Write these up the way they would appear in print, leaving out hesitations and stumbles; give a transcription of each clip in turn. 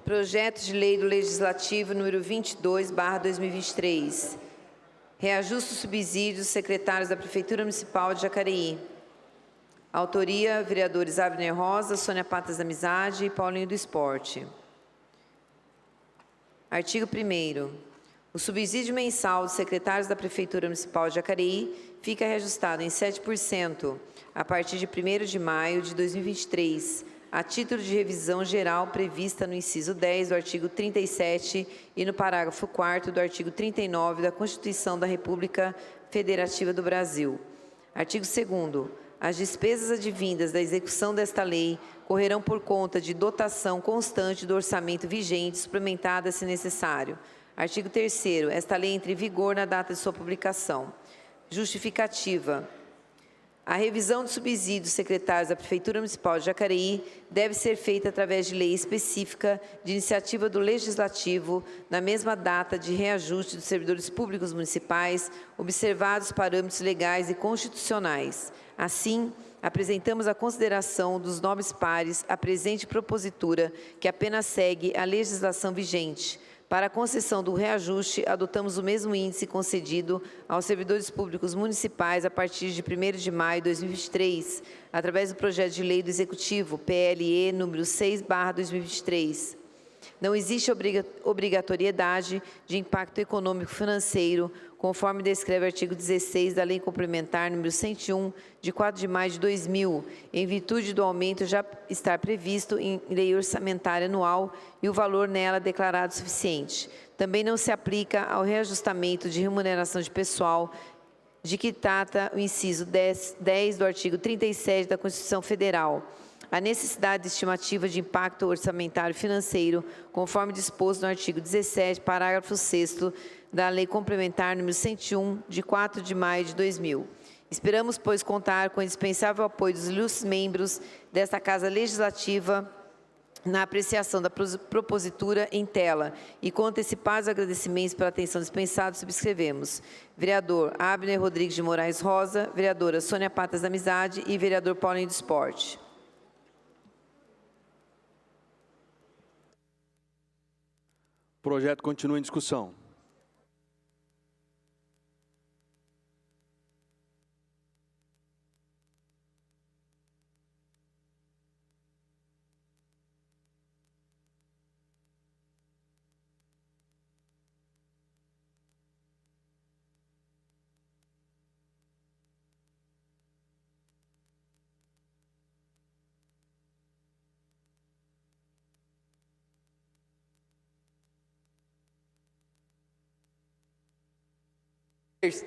Projeto de Lei do Legislativo número 22/2023. Reajuste os subsídios secretários da Prefeitura Municipal de Jacareí. Autoria, vereadores Abner Rosa, Sônia Patas da Amizade e Paulinho do Esporte. Artigo 1º. O subsídio mensal dos secretários da Prefeitura Municipal de Jacareí fica reajustado em 7% a partir de 1º de maio de 2023, a título de revisão geral prevista no inciso 10 do artigo 37 e no parágrafo 4º do artigo 39 da Constituição da República Federativa do Brasil. Artigo 2º. As despesas advindas da execução desta lei correrão por conta de dotação constante do orçamento vigente, suplementada se necessário. Artigo 3º. Esta lei entra em vigor na data de sua publicação. Justificativa. A revisão dos subsídios secretários da Prefeitura Municipal de Jacareí deve ser feita através de lei específica de iniciativa do Legislativo, na mesma data de reajuste dos servidores públicos municipais, observados parâmetros legais e constitucionais. Assim, apresentamos a consideração dos nobres pares a presente propositura, que apenas segue a legislação vigente. Para a concessão do reajuste, adotamos o mesmo índice concedido aos servidores públicos municipais a partir de 1º de maio de 2023, através do projeto de lei do Executivo, PLE número 6/2023. Não existe obrigatoriedade de impacto econômico-financeiro, conforme descreve o artigo 16 da Lei Complementar número 101, de 4 de maio de 2000, em virtude do aumento já estar previsto em lei orçamentária anual e o valor nela declarado suficiente. Também não se aplica ao reajustamento de remuneração de pessoal, de que trata o inciso 10 do artigo 37 da Constituição Federal. A necessidade de estimativa de impacto orçamentário financeiro, conforme disposto no artigo 17, parágrafo 6º da Lei Complementar número 101, de 4 de maio de 2000. Esperamos, pois, contar com o indispensável apoio dos ilustres membros desta Casa Legislativa na apreciação da propositura em tela e com antecipados agradecimentos pela atenção dispensada, subscrevemos. Vereador Abner Rodrigues de Moraes Rosa, vereadora Sônia Patas da Amizade e vereador Paulinho do Esporte. O projeto continua em discussão.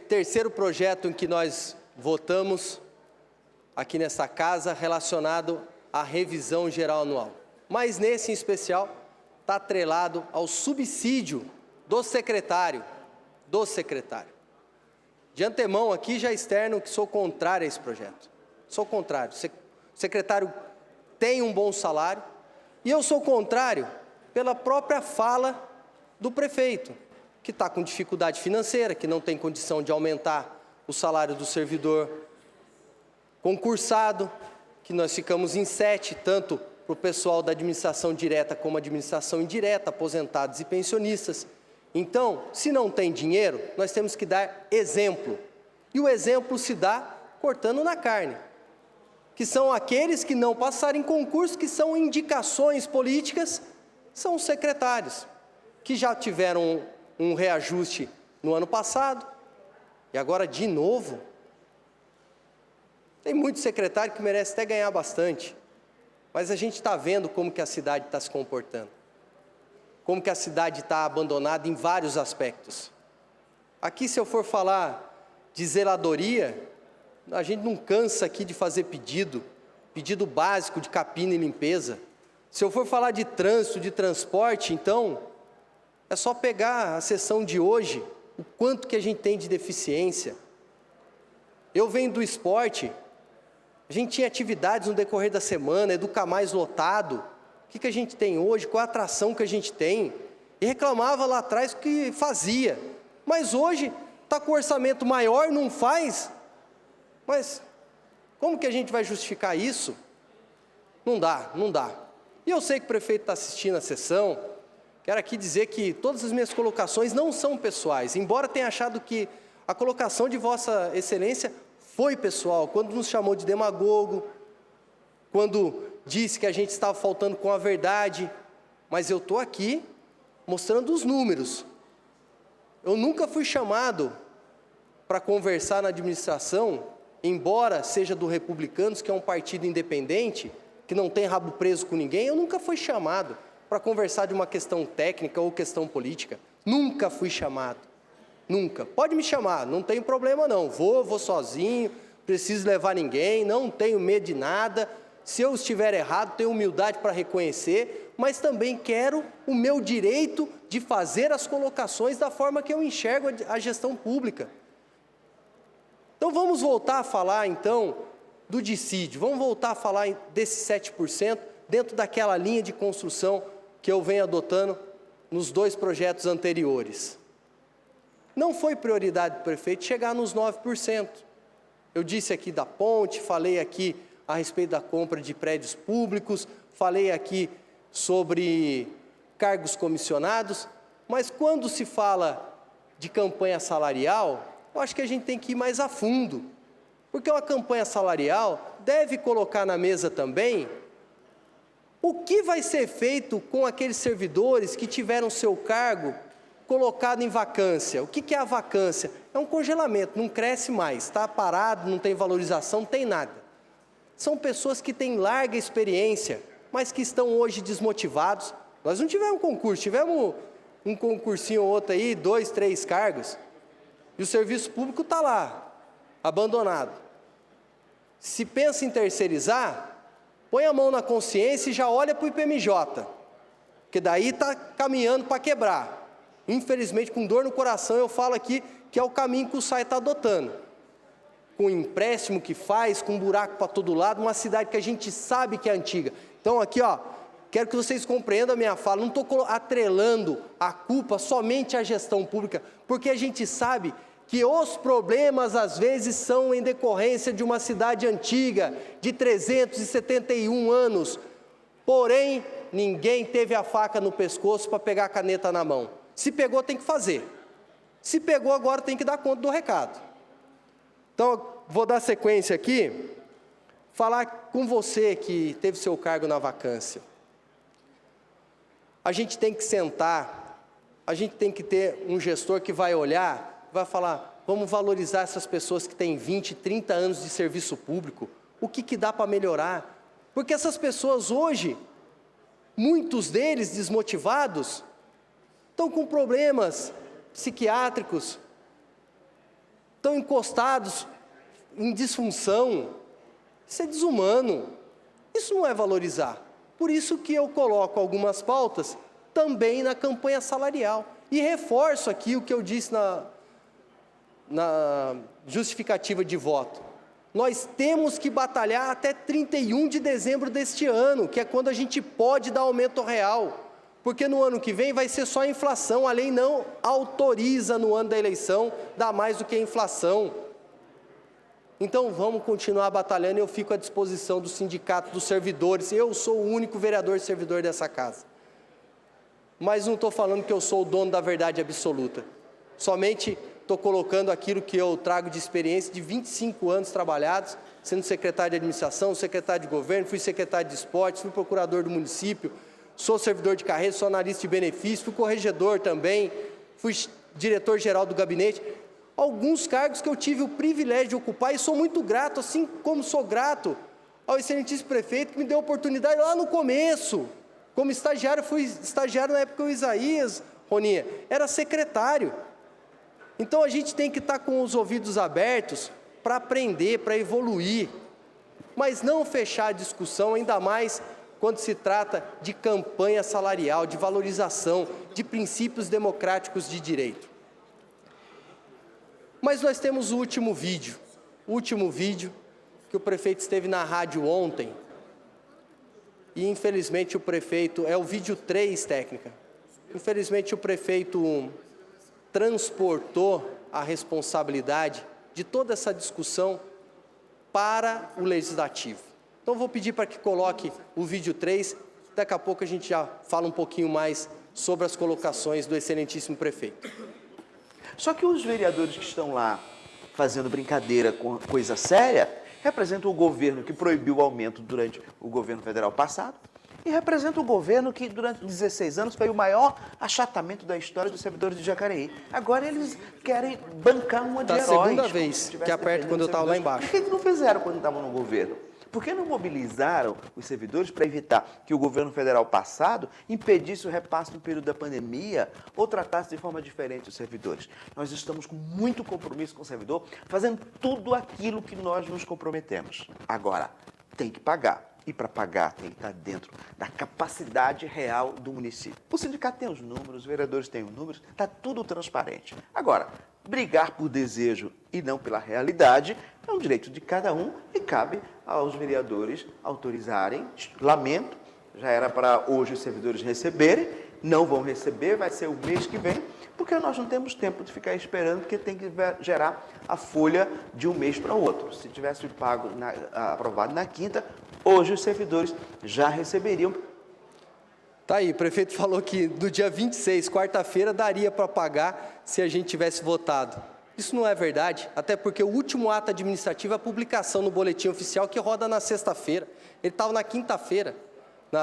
Terceiro projeto em que nós votamos aqui nessa casa relacionado à revisão geral anual. Mas nesse em especial está atrelado ao subsídio do secretário. De antemão aqui já externo que sou contrário a esse projeto. Sou contrário. O secretário tem um bom salário e eu sou contrário pela própria fala do prefeito, que está com dificuldade financeira, que não tem condição de aumentar o salário do servidor concursado, que nós ficamos em 7, tanto para o pessoal da administração direta como administração indireta, aposentados e pensionistas. Então, se não tem dinheiro, nós temos que dar exemplo. E o exemplo se dá cortando na carne, que são aqueles que não passaram em concurso, que são indicações políticas, são os secretários, que já tiveram um reajuste no ano passado, e agora de novo. Tem muito secretário que merece até ganhar bastante, mas a gente está vendo como que a cidade está se comportando, como que a cidade está abandonada em vários aspectos. Aqui, se eu for falar de zeladoria, a gente não cansa aqui de fazer pedido básico de capina e limpeza. Se eu for falar de trânsito, de transporte, então, é só pegar a sessão de hoje, o quanto que a gente tem de deficiência. Eu venho do esporte, a gente tinha atividades no decorrer da semana, Educar Mais lotado. O que a gente tem hoje, qual a atração que a gente tem? E reclamava lá atrás que fazia. Mas hoje está com orçamento maior, não faz. Mas como que a gente vai justificar isso? Não dá, não dá. E eu sei que o prefeito está assistindo a sessão. Quero aqui dizer que todas as minhas colocações não são pessoais, embora tenha achado que a colocação de Vossa Excelência foi pessoal, quando nos chamou de demagogo, quando disse que a gente estava faltando com a verdade, mas eu estou aqui mostrando os números. Eu nunca fui chamado para conversar na administração, embora seja do Republicanos, que é um partido independente, que não tem rabo preso com ninguém, eu nunca fui chamado para conversar de uma questão técnica ou questão política. Nunca fui chamado. Nunca. Pode me chamar, não tem problema não. Vou sozinho, preciso levar ninguém, não tenho medo de nada. Se eu estiver errado, tenho humildade para reconhecer, mas também quero o meu direito de fazer as colocações da forma que eu enxergo a gestão pública. Então vamos voltar a falar então do dissídio, vamos voltar a falar desses 7% dentro daquela linha de construção que eu venho adotando nos 2 projetos anteriores. Não foi prioridade do prefeito chegar nos 9%. Eu disse aqui da ponte, falei aqui a respeito da compra de prédios públicos, falei aqui sobre cargos comissionados, mas quando se fala de campanha salarial, eu acho que a gente tem que ir mais a fundo, porque uma campanha salarial deve colocar na mesa também o que vai ser feito com aqueles servidores que tiveram seu cargo colocado em vacância. O que é a vacância? É um congelamento, não cresce mais, está parado, não tem valorização, não tem nada. São pessoas que têm larga experiência, mas que estão hoje desmotivados. Nós não tivemos concurso, tivemos um concursinho ou outro aí, 2, 3 cargos, e o serviço público está lá, abandonado. Se pensa em terceirizar, põe a mão na consciência e já olha para o IPMJ, porque daí está caminhando para quebrar. Infelizmente, com dor no coração, eu falo aqui que é o caminho que o SAI está adotando. Com o empréstimo que faz, com buraco para todo lado, uma cidade que a gente sabe que é antiga. Então, aqui, ó, quero que vocês compreendam a minha fala, não estou atrelando a culpa somente à gestão pública, porque a gente sabe que os problemas, às vezes, são em decorrência de uma cidade antiga, de 371 anos. Porém, ninguém teve a faca no pescoço para pegar a caneta na mão. Se pegou, tem que fazer. Se pegou, agora tem que dar conta do recado. Então, vou dar sequência aqui, falar com você que teve seu cargo na vacância. A gente tem que sentar, a gente tem que ter um gestor que vai olhar, vai falar, vamos valorizar essas pessoas que têm 20, 30 anos de serviço público, o que dá para melhorar? Porque essas pessoas hoje, muitos deles desmotivados, estão com problemas psiquiátricos, estão encostados em disfunção. Isso é desumano, isso não é valorizar. Por isso que eu coloco algumas pautas também na campanha salarial. E reforço aqui o que eu disse na justificativa de voto. Nós temos que batalhar até 31 de dezembro deste ano, que é quando a gente pode dar aumento real. Porque no ano que vem vai ser só a inflação, a lei não autoriza no ano da eleição dar mais do que a inflação. Então vamos continuar batalhando, eu fico à disposição do sindicato dos servidores, eu sou o único vereador servidor dessa casa. Mas não estou falando que eu sou o dono da verdade absoluta, somente estou colocando aquilo que eu trago de experiência de 25 anos trabalhados, sendo secretário de administração, secretário de governo, fui secretário de esportes, fui procurador do município, sou servidor de carreira, sou analista de benefícios, fui corregedor também, fui diretor-geral do gabinete. Alguns cargos que eu tive o privilégio de ocupar e sou muito grato, assim como sou grato ao excelentíssimo prefeito que me deu a oportunidade lá no começo. Como estagiário, fui estagiário na época que o Isaías, Roninha, era secretário. Então a gente tem que estar com os ouvidos abertos para aprender, para evoluir, mas não fechar a discussão, ainda mais quando se trata de campanha salarial, de valorização, de princípios democráticos de direito. Mas nós temos o último vídeo que o prefeito esteve na rádio ontem, e infelizmente o prefeito, é o vídeo 3 técnica, infelizmente o prefeito transportou a responsabilidade de toda essa discussão para o Legislativo. Então vou pedir para que coloque o vídeo 3 Daqui a pouco a gente já fala um pouquinho mais sobre as colocações do excelentíssimo prefeito. Só que os vereadores que estão lá fazendo brincadeira com coisa séria representam o governo que proibiu o aumento durante o governo federal passado e representa o governo que durante 16 anos foi o maior achatamento da história dos servidores de Jacareí. Agora eles querem bancar uma de heróis. Tá a segunda vez que aperta quando eu estava lá embaixo. Por que eles não fizeram quando estavam no governo? Por que não mobilizaram os servidores para evitar que o governo federal passado impedisse o repasse no período da pandemia ou tratasse de forma diferente os servidores? Nós estamos com muito compromisso com o servidor, fazendo tudo aquilo que nós nos comprometemos. Agora, tem que pagar. E para pagar tem que estar dentro da capacidade real do município. O sindicato tem os números, os vereadores têm os números, está tudo transparente. Agora, brigar por desejo e não pela realidade é um direito de cada um e cabe aos vereadores autorizarem. Lamento, já era para hoje os servidores receberem, não vão receber, vai ser o mês que vem, porque nós não temos tempo de ficar esperando, porque tem que gerar a folha de um mês para o outro. Se tivesse pago aprovado na quinta, hoje os servidores já receberiam. Tá aí, o prefeito falou que do dia 26, quarta-feira, daria para pagar se a gente tivesse votado. Isso não é verdade, até porque o último ato administrativo é a publicação no boletim oficial que roda na sexta-feira. Ele estava na quinta-feira,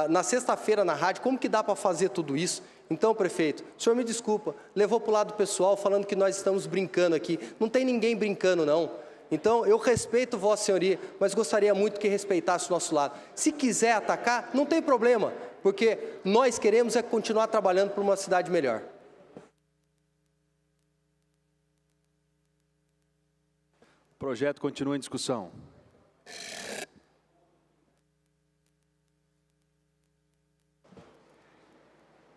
na sexta-feira na rádio. Como que dá para fazer tudo isso? Então, prefeito, o senhor me desculpa, levou para o lado pessoal falando que nós estamos brincando aqui. Não tem ninguém brincando, não. Então, eu respeito Vossa Senhoria, mas gostaria muito que respeitasse o nosso lado. Se quiser atacar, não tem problema, porque nós queremos é continuar trabalhando para uma cidade melhor. O projeto continua em discussão.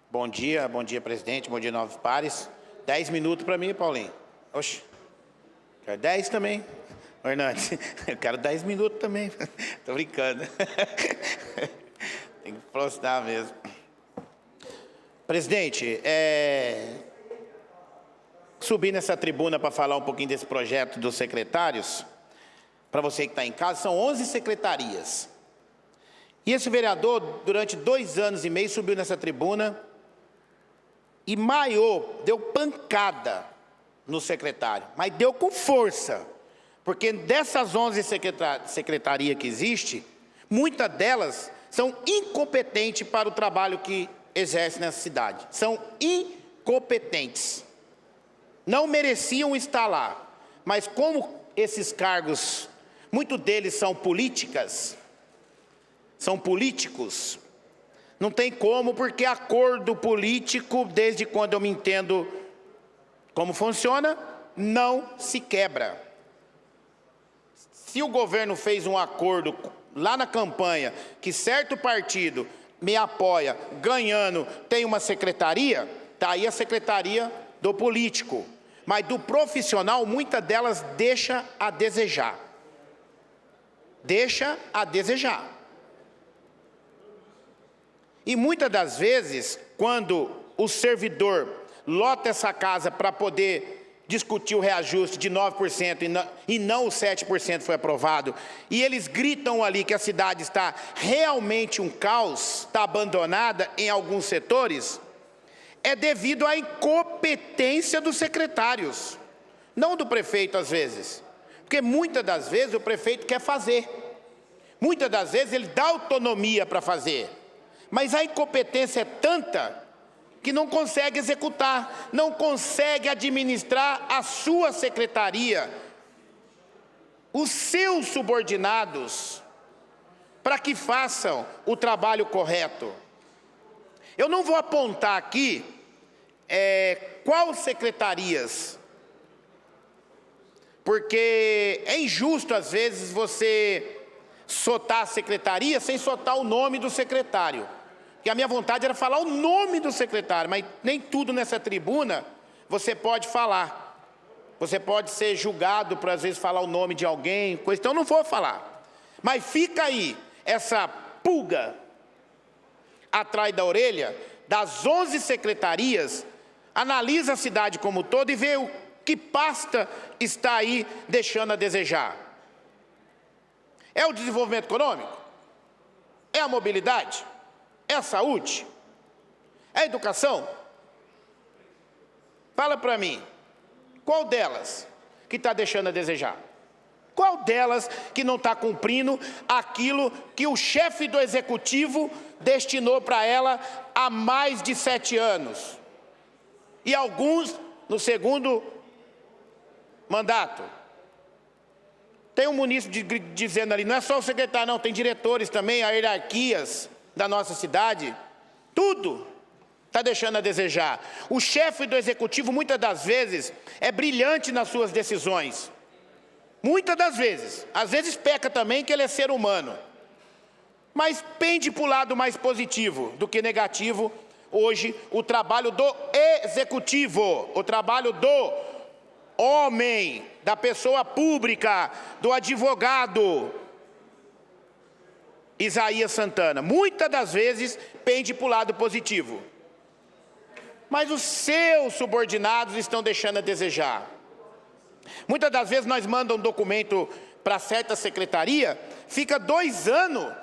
Bom dia, presidente, bom dia, novos pares. 10 minutos para mim, Paulinho. Oxe, quer 10 também? Hernandes, eu quero 10 minutos também. Estou brincando. Tem que prostar mesmo. Presidente, subi nessa tribuna para falar um pouquinho desse projeto dos secretários. Para você que está em casa, são 11 secretarias. E esse vereador, durante 2 anos e meio, subiu nessa tribuna e maiou, deu pancada no secretário, mas deu com força, porque dessas 11 secretarias que existem, muitas delas são incompetentes para o trabalho que exerce nessa cidade. São incompetentes. Não mereciam estar lá, mas como esses cargos, muitos deles são políticos, não tem como, porque acordo político, desde quando eu me entendo como funciona, não se quebra. Se o governo fez um acordo lá na campanha, que certo partido me apoia, ganhando, tem uma secretaria, está aí a secretaria do político. Mas do profissional, muitas delas deixa a desejar. Deixa a desejar. E muitas das vezes, quando o servidor lota essa casa para poder discutir o reajuste de 9% e não os 7% foi aprovado, e eles gritam ali que a cidade está realmente um caos, está abandonada em alguns setores, é devido à incompetência dos secretários, não do prefeito às vezes. Porque muitas das vezes o prefeito quer fazer, muitas das vezes ele dá autonomia para fazer, mas a incompetência é tanta que não consegue executar, não consegue administrar a sua secretaria, os seus subordinados, para que façam o trabalho correto. Eu não vou apontar aqui quais secretarias, porque é injusto às vezes você soltar a secretaria sem soltar o nome do secretário. Porque a minha vontade era falar o nome do secretário, mas nem tudo nessa tribuna você pode falar. Você pode ser julgado por, às vezes, falar o nome de alguém, coisa, então eu não vou falar. Mas fica aí essa pulga atrás da orelha das 11 secretarias, analisa a cidade como um todo e vê o que pasta está aí deixando a desejar. É o desenvolvimento econômico? É a mobilidade? É a saúde? É a educação? Fala para mim, qual delas que está deixando a desejar? Qual delas que não está cumprindo aquilo que o chefe do executivo destinou para ela há mais de 7 anos? E alguns no segundo mandato. Tem um munícipe dizendo ali, não é só o secretário não, tem diretores também, há hierarquias da nossa cidade. Tudo está deixando a desejar. O chefe do executivo, muitas das vezes, é brilhante nas suas decisões. Muitas das vezes. Às vezes peca também, que ele é ser humano. Mas pende para o lado mais positivo do que negativo, hoje, o trabalho do executivo, o trabalho do homem, da pessoa pública, do advogado, Isaías Santana. Muitas das vezes pende para o lado positivo. Mas os seus subordinados estão deixando a desejar. Muitas das vezes nós mandamos um documento para certa secretaria, fica 2 anos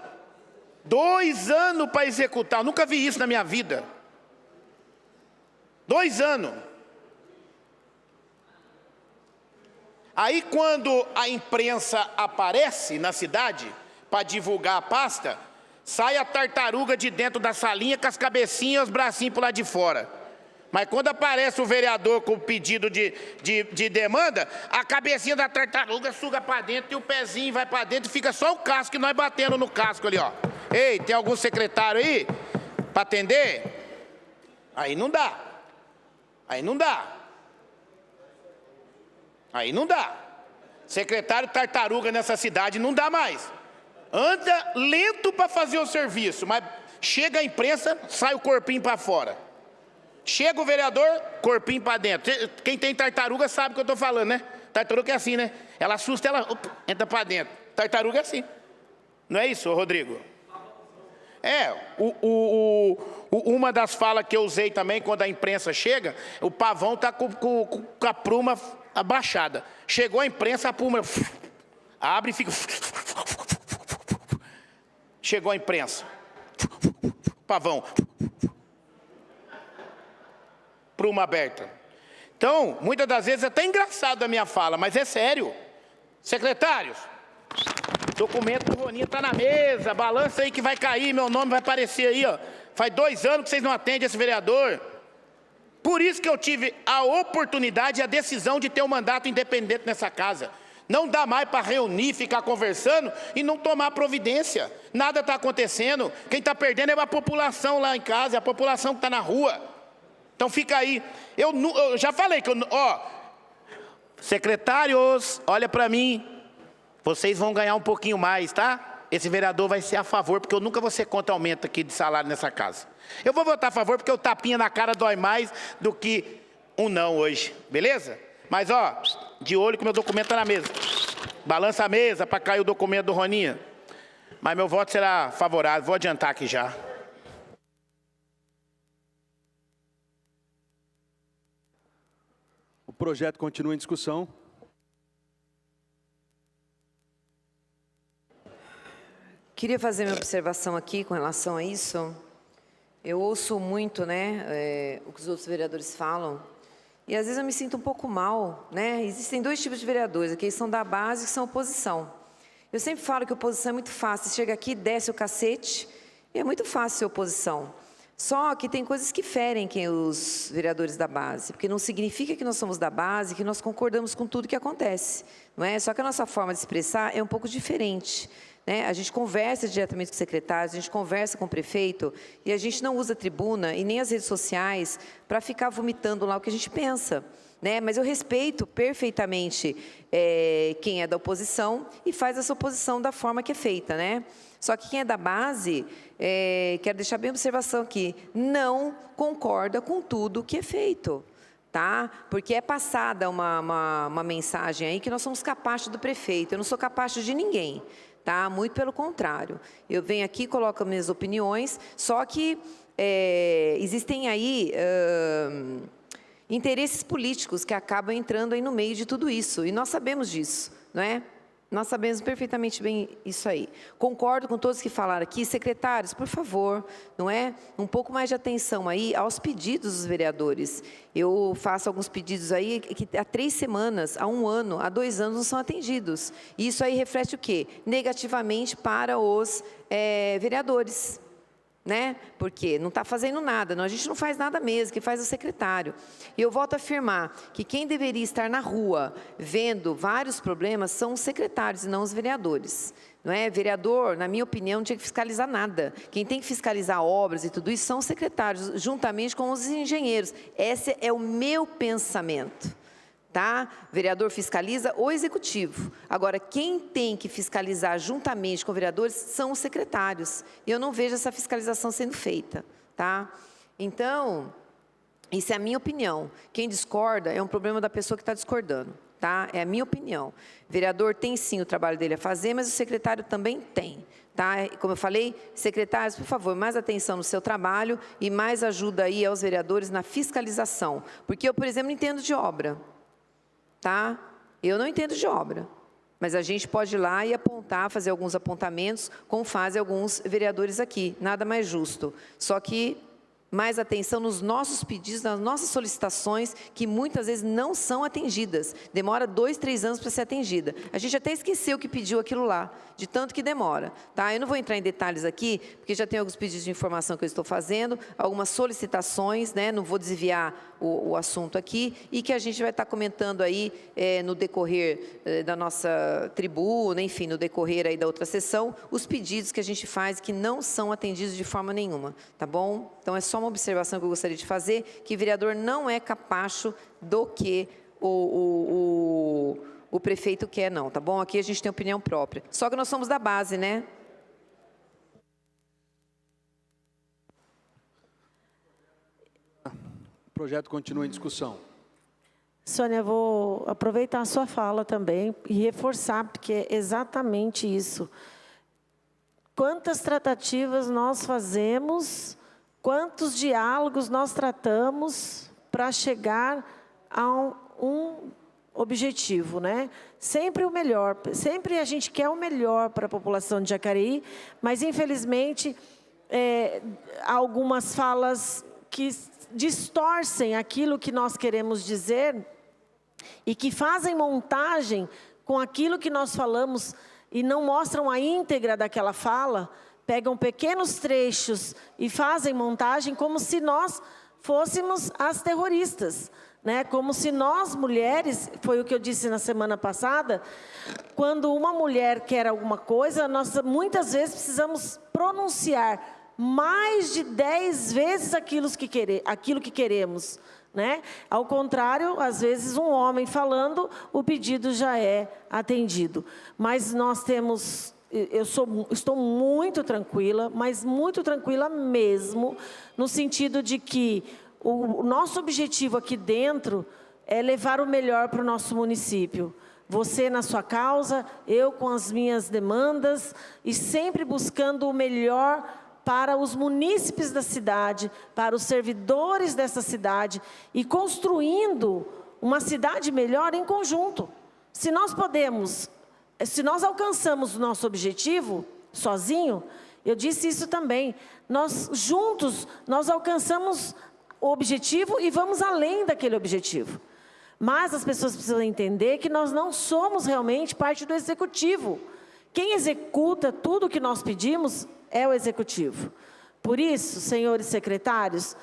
para executar. Eu nunca vi isso na minha vida. 2 anos. Aí quando a imprensa aparece na cidade para divulgar a pasta, sai a tartaruga de dentro da salinha com as cabecinhas e os bracinhos para lá de fora. Mas quando aparece o vereador com o pedido de demanda, a cabecinha da tartaruga suga para dentro e o pezinho vai para dentro e fica só o casco, e nós batendo no casco ali, ó. Ei, tem algum secretário aí para atender? Aí não dá. Aí não dá. Aí não dá. Secretário tartaruga nessa cidade não dá mais. Anda lento para fazer o serviço, mas chega a imprensa, sai o corpinho para fora. Chega o vereador, corpinho para dentro. Quem tem tartaruga sabe o que eu estou falando, né? Tartaruga é assim, né? Ela assusta, ela entra para dentro. Tartaruga é assim. Não é isso, Rodrigo? É, uma das falas que eu usei também quando a imprensa chega, o pavão está com a pluma abaixada. Chegou a imprensa, a pluma abre e fica... Chegou a imprensa. Pavão. Pluma aberta. Então, muitas das vezes é até engraçado a minha fala, mas é sério. Secretários, documento do Roninha está na mesa, balança aí que vai cair, meu nome vai aparecer aí, ó. Faz 2 anos que vocês não atendem esse vereador. Por isso que eu tive a oportunidade e a decisão de ter um mandato independente nessa casa. Não dá mais para reunir, ficar conversando e não tomar providência. Nada está acontecendo. Quem está perdendo é a população lá em casa, é a população que está na rua. Então fica aí. Eu já falei que secretários, olha para mim. Vocês vão ganhar um pouquinho mais, tá? Esse vereador vai ser a favor, porque eu nunca vou ser contra aumento aqui de salário nessa casa. Eu vou votar a favor porque o tapinha na cara dói mais do que um não hoje, beleza? Mas, ó, de olho que meu documento está na mesa. Balança a mesa para cair o documento do Roninha. Mas meu voto será favorável, vou adiantar aqui já. O projeto continua em discussão. Queria fazer minha observação aqui com relação a isso. Eu ouço muito, né, o que os outros vereadores falam, e às vezes eu me sinto um pouco mal, né? Existem 2 tipos de vereadores, aqueles que são da base e que são oposição. Eu sempre falo que oposição é muito fácil, você chega aqui, desce o cacete, e é muito fácil ser oposição. Só que tem coisas que ferem os vereadores da base, porque não significa que nós somos da base, que nós concordamos com tudo que acontece, não é? Só que a nossa forma de expressar é um pouco diferente. Né? A gente conversa diretamente com secretários, a gente conversa com o prefeito e a gente não usa a tribuna e nem as redes sociais para ficar vomitando lá o que a gente pensa. Né? Mas eu respeito perfeitamente quem é da oposição e faz essa oposição da forma que é feita. Né? Só que quem é da base, quero deixar bem observação aqui, não concorda com tudo que é feito. Tá? Porque é passada uma mensagem aí que nós somos capazes do prefeito, eu não sou capaz de ninguém. Tá? Muito pelo contrário. Eu venho aqui, coloco minhas opiniões, só que existem aí interesses políticos que acabam entrando aí no meio de tudo isso, e nós sabemos disso, não é? Nós sabemos perfeitamente bem isso aí. Concordo com todos que falaram aqui. Secretários, por favor, não é? Um pouco mais de atenção aí aos pedidos dos vereadores. Eu faço alguns pedidos aí que há 3 semanas, há 1 ano, há 2 anos não são atendidos. E isso aí reflete o quê? Negativamente para os vereadores. Né? Porque não está fazendo nada, não, a gente não faz nada mesmo, que faz o secretário. E eu volto a afirmar que quem deveria estar na rua vendo vários problemas são os secretários e não os vereadores. Não é? Vereador, na minha opinião, não tinha que fiscalizar nada. Quem tem que fiscalizar obras e tudo isso são os secretários, juntamente com os engenheiros. Esse é o meu pensamento. Tá? Vereador fiscaliza o executivo. Agora, quem tem que fiscalizar juntamente com vereadores são os secretários. E eu não vejo essa fiscalização sendo feita. Tá? Então, isso é a minha opinião. Quem discorda é um problema da pessoa que está discordando. Tá? É a minha opinião. O vereador tem sim o trabalho dele a fazer, mas o secretário também tem. Tá? Como eu falei, secretários, por favor, mais atenção no seu trabalho e mais ajuda aí aos vereadores na fiscalização. Porque eu, por exemplo, não entendo de obra. Tá? Eu não entendo de obra, mas a gente pode ir lá e apontar, fazer alguns apontamentos, como fazem alguns vereadores aqui, nada mais justo. Só que mais atenção nos nossos pedidos, nas nossas solicitações, que muitas vezes não são atendidas. Demora 2, 3 anos para ser atendida. A gente até esqueceu que pediu aquilo lá, de tanto que demora. Tá? Eu não vou entrar em detalhes aqui, porque já tem alguns pedidos de informação que eu estou fazendo, algumas solicitações, né? Não vou desviar o assunto aqui, e que a gente vai estar comentando aí no decorrer da nossa tribuna, enfim, no decorrer aí da outra sessão, os pedidos que a gente faz que não são atendidos de forma nenhuma, tá bom? Então, é só uma observação que eu gostaria de fazer, que vereador não é capacho do que o prefeito quer, não, tá bom? Aqui a gente tem opinião própria. Só que nós somos da base, né? O projeto continua em discussão. Sônia, eu vou aproveitar a sua fala também e reforçar, porque é exatamente isso. Quantas tratativas nós fazemos, quantos diálogos nós tratamos para chegar a um objetivo, né? Sempre o melhor, sempre a gente quer o melhor para a população de Jacareí, mas infelizmente há algumas falas que distorcem aquilo que nós queremos dizer e que fazem montagem com aquilo que nós falamos e não mostram a íntegra daquela fala, pegam pequenos trechos e fazem montagem como se nós fôssemos as terroristas, né? Como se nós, mulheres, foi o que eu disse na semana passada, quando uma mulher quer alguma coisa, nós muitas vezes precisamos pronunciar mais de 10 vezes aquilo que queremos, né? Ao contrário, às vezes um homem falando, o pedido já é atendido. Mas nós temos, estou muito tranquila, mas muito tranquila mesmo, no sentido de que o nosso objetivo aqui dentro é levar o melhor para o nosso município. Você na sua causa, eu com as minhas demandas, e sempre buscando o melhor para os munícipes da cidade, para os servidores dessa cidade, e construindo uma cidade melhor em conjunto. Se nós alcançamos o nosso objetivo, sozinho, eu disse isso também, nós juntos, nós alcançamos o objetivo e vamos além daquele objetivo. Mas as pessoas precisam entender que nós não somos realmente parte do executivo. Quem executa tudo o que nós pedimos é o executivo. Por isso, senhores secretários,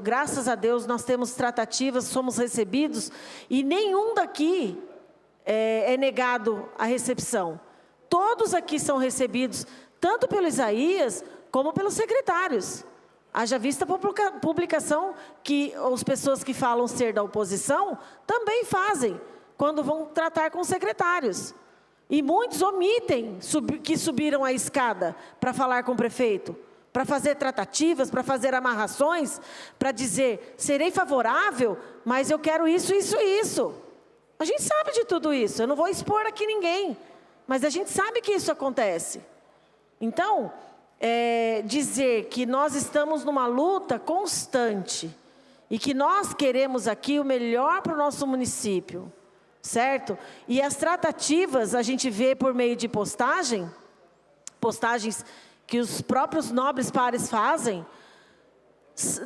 graças a Deus, nós temos tratativas, somos recebidos, e nenhum daqui é negado a recepção. Todos aqui são recebidos, tanto pelo Isaías, como pelos secretários. Haja vista a publicação que as pessoas que falam ser da oposição também fazem, quando vão tratar com os secretários. E muitos omitem que subiram a escada para falar com o prefeito, para fazer tratativas, para fazer amarrações, para dizer, serei favorável, mas eu quero isso, isso e isso. A gente sabe de tudo isso, eu não vou expor aqui ninguém, mas a gente sabe que isso acontece. Então, dizer que nós estamos numa luta constante e que nós queremos aqui o melhor para o nosso município, certo? E as tratativas a gente vê por meio de postagens que os próprios nobres pares fazem,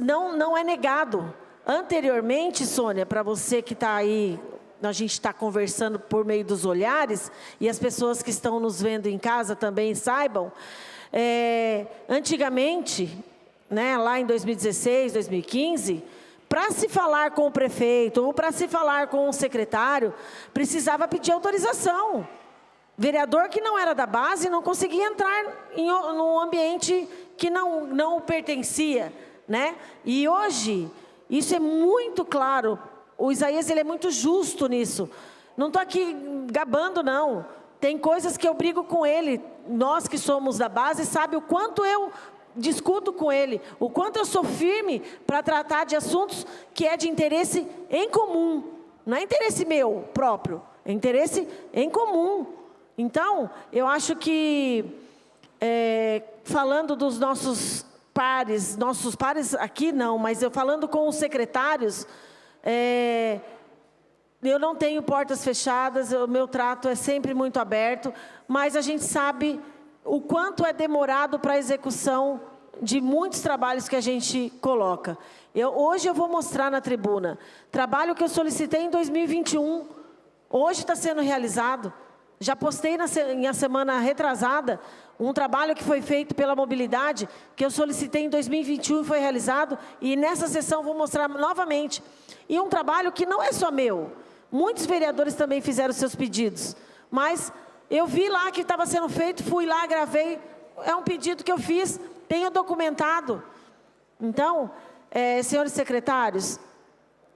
não é negado. Anteriormente, Sônia, para você que está aí, a gente está conversando por meio dos olhares, e as pessoas que estão nos vendo em casa também saibam, antigamente, né, lá em 2016, 2015, para se falar com o prefeito ou para se falar com o secretário, precisava pedir autorização. Vereador que não era da base não conseguia entrar num ambiente que não pertencia, né? E hoje, isso é muito claro. O Isaías, ele é muito justo nisso. Não estou aqui gabando, não. Tem coisas que eu brigo com ele. Nós que somos da base, sabe o quanto eu discuto com ele, o quanto eu sou firme para tratar de assuntos que é de interesse em comum. Não é interesse meu próprio, é interesse em comum. Então, eu acho que, falando dos nossos pares aqui não, mas eu falando com os secretários, eu não tenho portas fechadas, o meu trato é sempre muito aberto, mas a gente sabe o quanto é demorado para a execução de muitos trabalhos que a gente coloca. Hoje eu vou mostrar na tribuna, trabalho que eu solicitei em 2021, hoje está sendo realizado. Já postei na semana retrasada um trabalho que foi feito pela mobilidade, que eu solicitei em 2021 e foi realizado, e nessa sessão vou mostrar novamente. E um trabalho que não é só meu, muitos vereadores também fizeram seus pedidos, mas eu vi lá que estava sendo feito, fui lá, gravei, é um pedido que eu fiz, tenho documentado. Então, senhores secretários,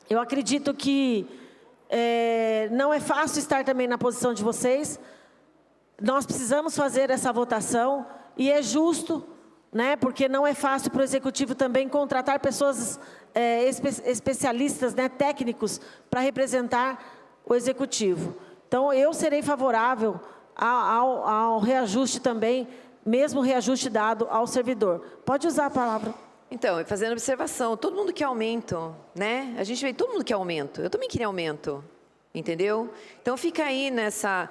eu acredito que não é fácil estar também na posição de vocês. Nós precisamos fazer essa votação e é justo, né, porque não é fácil para o Executivo também contratar pessoas especialistas, né, técnicos, para representar o Executivo. Então, eu serei favorável ao reajuste também, mesmo reajuste dado ao servidor. Pode usar a palavra. Então, fazendo observação, todo mundo quer aumento, né? A gente vê, todo mundo quer aumento. Eu também queria aumento, entendeu? Então, fica aí nessa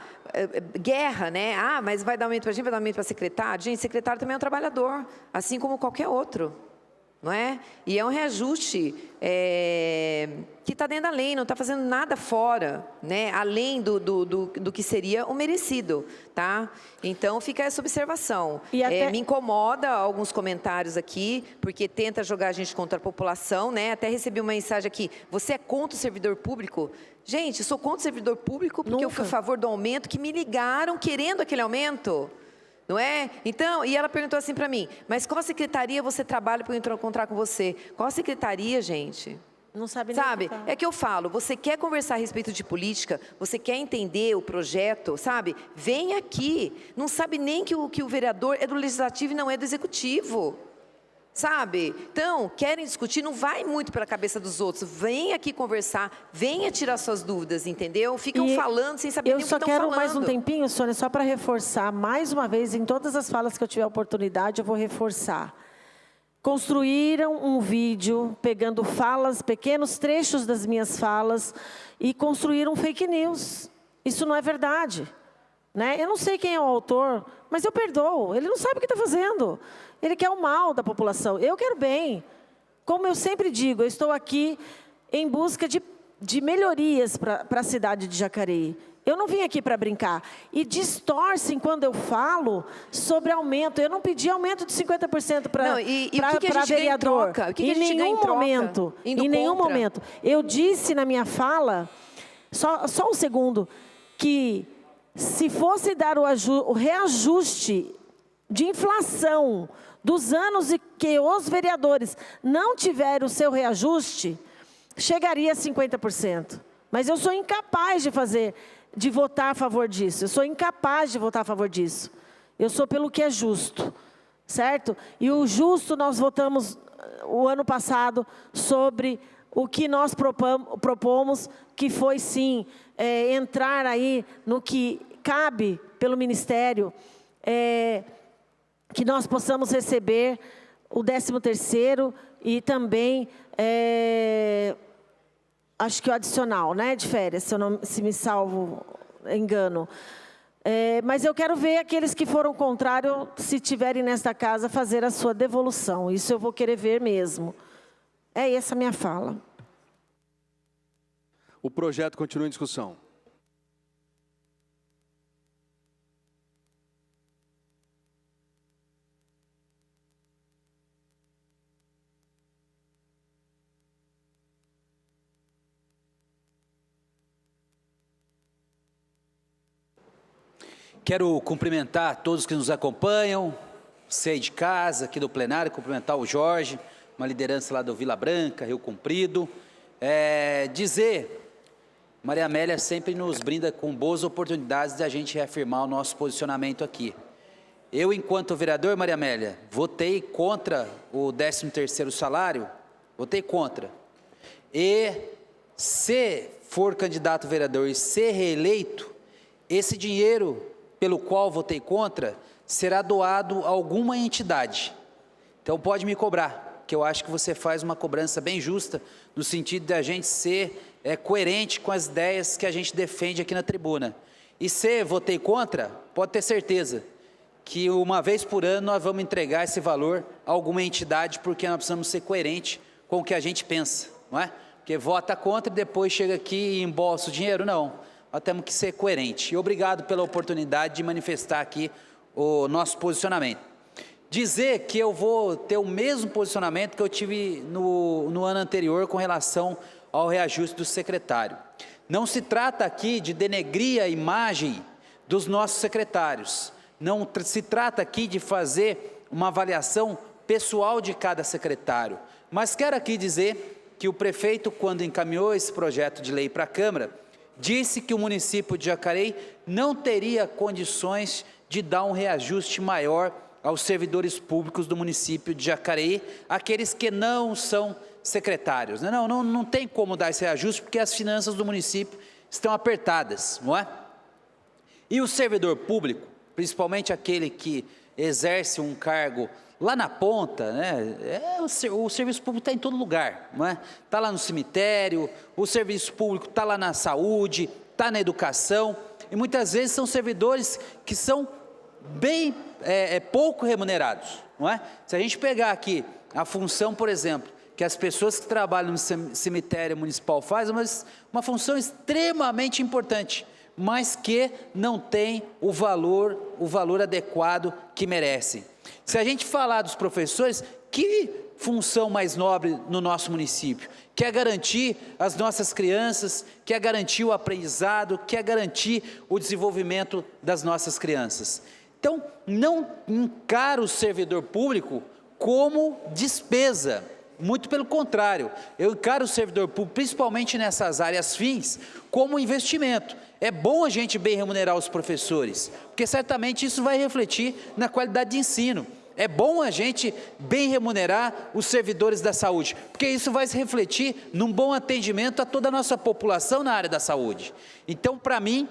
guerra, né? Ah, mas vai dar aumento para a gente, vai dar aumento para secretário. Gente, secretário também é um trabalhador, assim como qualquer outro, não é? E é um reajuste que está dentro da lei, não está fazendo nada fora, né? Além do que seria o merecido, tá? Então, fica essa observação. E me incomoda alguns comentários aqui, porque tenta jogar a gente contra a população, né? Até recebi uma mensagem aqui, você é contra o servidor público? Gente, eu sou contra o servidor público porque eu fui a favor do aumento, que me ligaram querendo aquele aumento. Não é? Então, e ela perguntou assim para mim, mas qual secretaria você trabalha para eu encontrar com você? Qual secretaria, gente? Não sabe nem. Sabe? É que eu falo, você quer conversar a respeito de política, você quer entender o projeto, sabe? Vem aqui. Não sabe nem que o vereador é do Legislativo e não é do Executivo. Sabe? Então, querem discutir, não vai muito pela cabeça dos outros. Vem aqui conversar, venha tirar suas dúvidas, entendeu? Ficam falando sem saber nem o que estão falando. Eu só quero mais um tempinho, Sônia, só para reforçar, mais uma vez, em todas as falas que eu tiver a oportunidade, eu vou reforçar. Construíram um vídeo, pegando falas, pequenos trechos das minhas falas, e construíram fake news. Isso não é verdade. Né? Eu não sei quem é o autor, mas eu perdoo. Ele não sabe o que está fazendo. Ele quer o mal da população. Eu quero bem. Como eu sempre digo, eu estou aqui em busca de melhorias para a cidade de Jacareí. Eu não vim aqui para brincar. E distorcem quando eu falo sobre aumento. Eu não pedi aumento de 50% para vereador. Em nenhum momento. Em nenhum momento. Eu disse na minha fala, só um segundo, que se fosse dar o reajuste de inflação dos anos em que os vereadores não tiveram o seu reajuste, chegaria a 50%. Mas eu sou incapaz de votar a favor disso. Eu sou incapaz de votar a favor disso. Eu sou pelo que é justo, certo? E o justo nós votamos o ano passado sobre o que nós propomos, que foi sim, entrar aí no que cabe pelo Ministério, que nós possamos receber o 13º e também acho que o adicional, né, de férias, se me salvo engano. Mas eu quero ver aqueles que foram contrários, se tiverem nesta casa, fazer a sua devolução. Isso eu vou querer ver mesmo. É essa a minha fala. O projeto continua em discussão. Quero cumprimentar todos que nos acompanham, você aí de casa, aqui do plenário, cumprimentar o Jorge, uma liderança lá do Vila Branca, Rio Comprido. Maria Amélia sempre nos brinda com boas oportunidades de a gente reafirmar o nosso posicionamento aqui. Eu, enquanto vereador, Maria Amélia, votei contra o 13º salário, votei contra. E se for candidato a vereador e ser reeleito, esse dinheiro pelo qual votei contra, será doado a alguma entidade. Então pode me cobrar, que eu acho que você faz uma cobrança bem justa, no sentido de a gente ser coerente com as ideias que a gente defende aqui na tribuna. E se votei contra, pode ter certeza que uma vez por ano nós vamos entregar esse valor a alguma entidade, porque nós precisamos ser coerentes com o que a gente pensa, não é? Porque vota contra e depois chega aqui e embolsa o dinheiro, não. Nós temos que ser coerentes. E obrigado pela oportunidade de manifestar aqui o nosso posicionamento. Dizer que eu vou ter o mesmo posicionamento que eu tive no ano anterior com relação ao reajuste do secretário. Não se trata aqui de denegrir a imagem dos nossos secretários. Não se trata aqui de fazer uma avaliação pessoal de cada secretário. Mas quero aqui dizer que o prefeito, quando encaminhou esse projeto de lei para a Câmara, disse que o município de Jacareí não teria condições de dar um reajuste maior aos servidores públicos do município de Jacareí, aqueles que não são secretários. Não tem como dar esse reajuste, porque as finanças do município estão apertadas, não é? E o servidor público, principalmente aquele que exerce um cargo lá na ponta, né? O serviço público está em todo lugar, não é? Está lá no cemitério, o serviço público está lá na saúde, está na educação, e muitas vezes são servidores que são bem pouco remunerados, não é? Se a gente pegar aqui a função, por exemplo, que as pessoas que trabalham no cemitério municipal fazem, mas uma função extremamente importante, mas que não tem o valor adequado que merecem. Se a gente falar dos professores, que função mais nobre no nosso município? Que é garantir as nossas crianças, que é garantir o aprendizado, que é garantir o desenvolvimento das nossas crianças. Então, não encara o servidor público como despesa, muito pelo contrário, eu encaro o servidor público, principalmente nessas áreas fins, como investimento. É bom a gente bem remunerar os professores, porque certamente isso vai refletir na qualidade de ensino. É bom a gente bem remunerar os servidores da saúde, porque isso vai se refletir num bom atendimento a toda a nossa população na área da saúde. Então, para mim,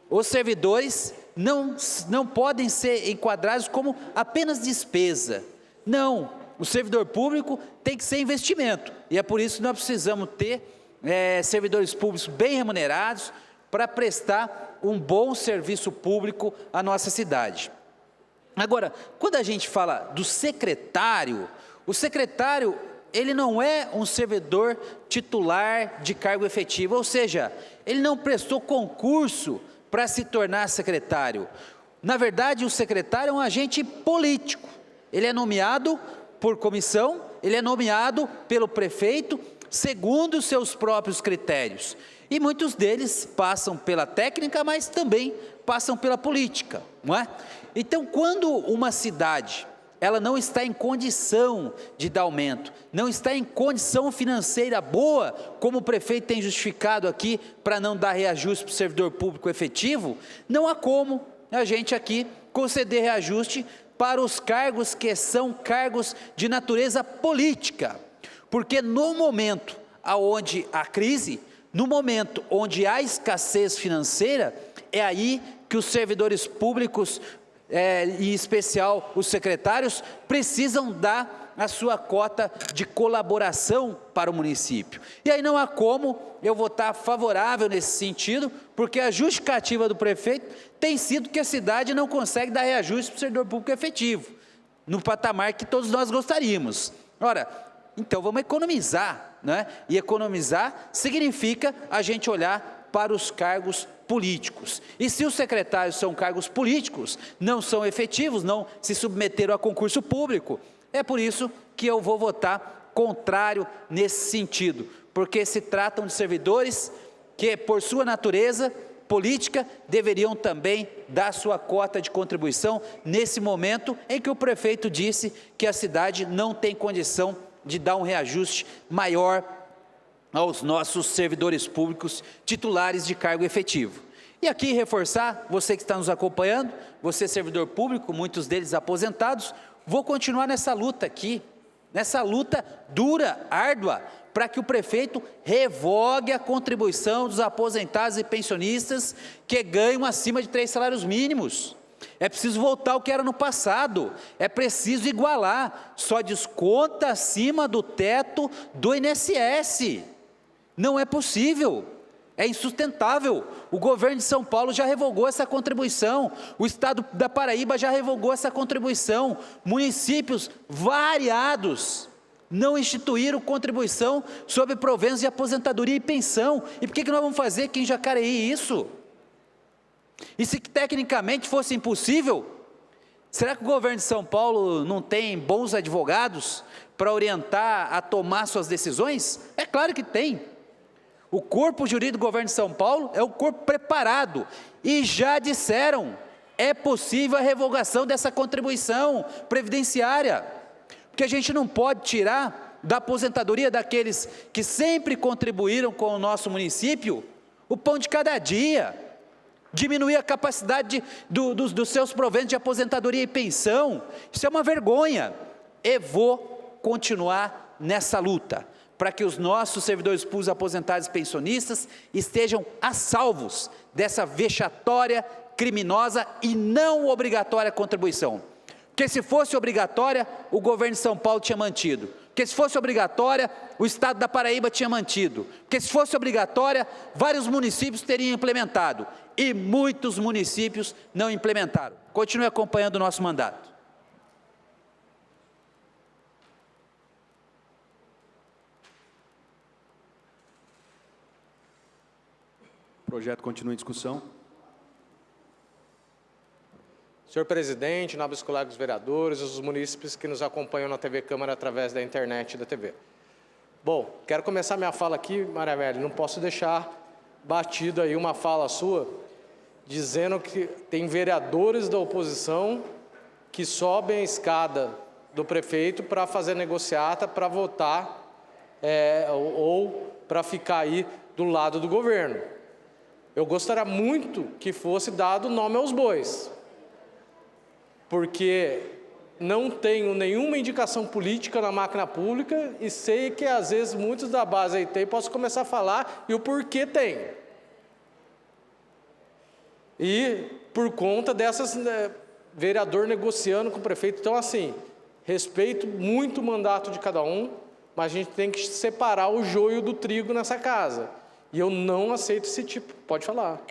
os servidores não podem ser enquadrados como apenas despesa. Não, o servidor público tem que ser investimento, e é por isso que nós precisamos ter servidores públicos bem remunerados para prestar um bom serviço público à nossa cidade. Agora, quando a gente fala do secretário, o secretário, ele não é um servidor titular de cargo efetivo, ou seja, ele não prestou concurso para se tornar secretário. Na verdade, o secretário é um agente político, ele é nomeado por comissão, ele é nomeado pelo prefeito, segundo os seus próprios critérios. E muitos deles passam pela técnica, mas também passam pela política, não é? Então, quando uma cidade, ela não está em condição de dar aumento, não está em condição financeira boa, como o prefeito tem justificado aqui, para não dar reajuste para o servidor público efetivo, não há como a gente aqui conceder reajuste para os cargos que são cargos de natureza política, porque no momento onde há crise, no momento onde há escassez financeira, é aí que os servidores públicos, em especial os secretários, precisam dar a sua cota de colaboração para o município. E aí não há como eu votar favorável nesse sentido, porque a justificativa do prefeito tem sido que a cidade não consegue dar reajuste para o servidor público efetivo, no patamar que todos nós gostaríamos. Ora, então vamos economizar, né? E economizar significa a gente olhar para os cargos políticos. E se os secretários são cargos políticos, não são efetivos, não se submeteram a concurso público, é por isso que eu vou votar contrário nesse sentido, porque se tratam de servidores que, por sua natureza política, deveriam também dar sua cota de contribuição nesse momento em que o prefeito disse que a cidade não tem condição de dar um reajuste maior aos nossos servidores públicos titulares de cargo efetivo. E aqui reforçar, você que está nos acompanhando, você servidor público, muitos deles aposentados, vou continuar nessa luta aqui, nessa luta dura, árdua, para que o prefeito revogue a contribuição dos aposentados e pensionistas que ganham acima de 3 salários mínimos. É preciso voltar ao que era no passado, é preciso igualar, só desconta acima do teto do INSS. Não é possível, é insustentável. O governo de São Paulo já revogou essa contribuição, o estado da Paraíba já revogou essa contribuição, municípios variados não instituíram contribuição sobre proventos de aposentadoria e pensão. E por que nós vamos fazer aqui em Jacareí isso? E se tecnicamente fosse impossível, será que o governo de São Paulo não tem bons advogados para orientar a tomar suas decisões? É claro que tem. O corpo jurídico do governo de São Paulo é um corpo preparado e já disseram, é possível a revogação dessa contribuição previdenciária, porque a gente não pode tirar da aposentadoria daqueles que sempre contribuíram com o nosso município o pão de cada dia, diminuir a capacidade dos seus proventos de aposentadoria e pensão. Isso é uma vergonha. E vou continuar nessa luta, para que os nossos servidores públicos aposentados e pensionistas estejam a salvos dessa vexatória, criminosa e não obrigatória contribuição. Porque se fosse obrigatória, o governo de São Paulo tinha mantido. Porque se fosse obrigatória, o estado da Paraíba tinha mantido. Porque se fosse obrigatória, vários municípios teriam implementado. E muitos municípios não implementaram. Continue acompanhando o nosso mandato. O projeto continua em discussão. Senhor presidente, nobres colegas vereadores, os munícipes que nos acompanham na TV Câmara através da internet e da TV. Bom, quero começar minha fala aqui, Maria Amélia, não posso deixar batido aí uma fala sua, dizendo que tem vereadores da oposição que sobem a escada do prefeito para fazer negociata, para votar ou para ficar aí do lado do governo. Eu gostaria muito que fosse dado nome aos bois, porque não tenho nenhuma indicação política na máquina pública e sei que às vezes muitos da base aí tem, posso começar a falar e o porquê tem. E por conta dessas, vereador negociando com o prefeito, então assim, respeito muito o mandato de cada um, mas a gente tem que separar o joio do trigo nessa casa. E eu não aceito esse tipo. Pode falar.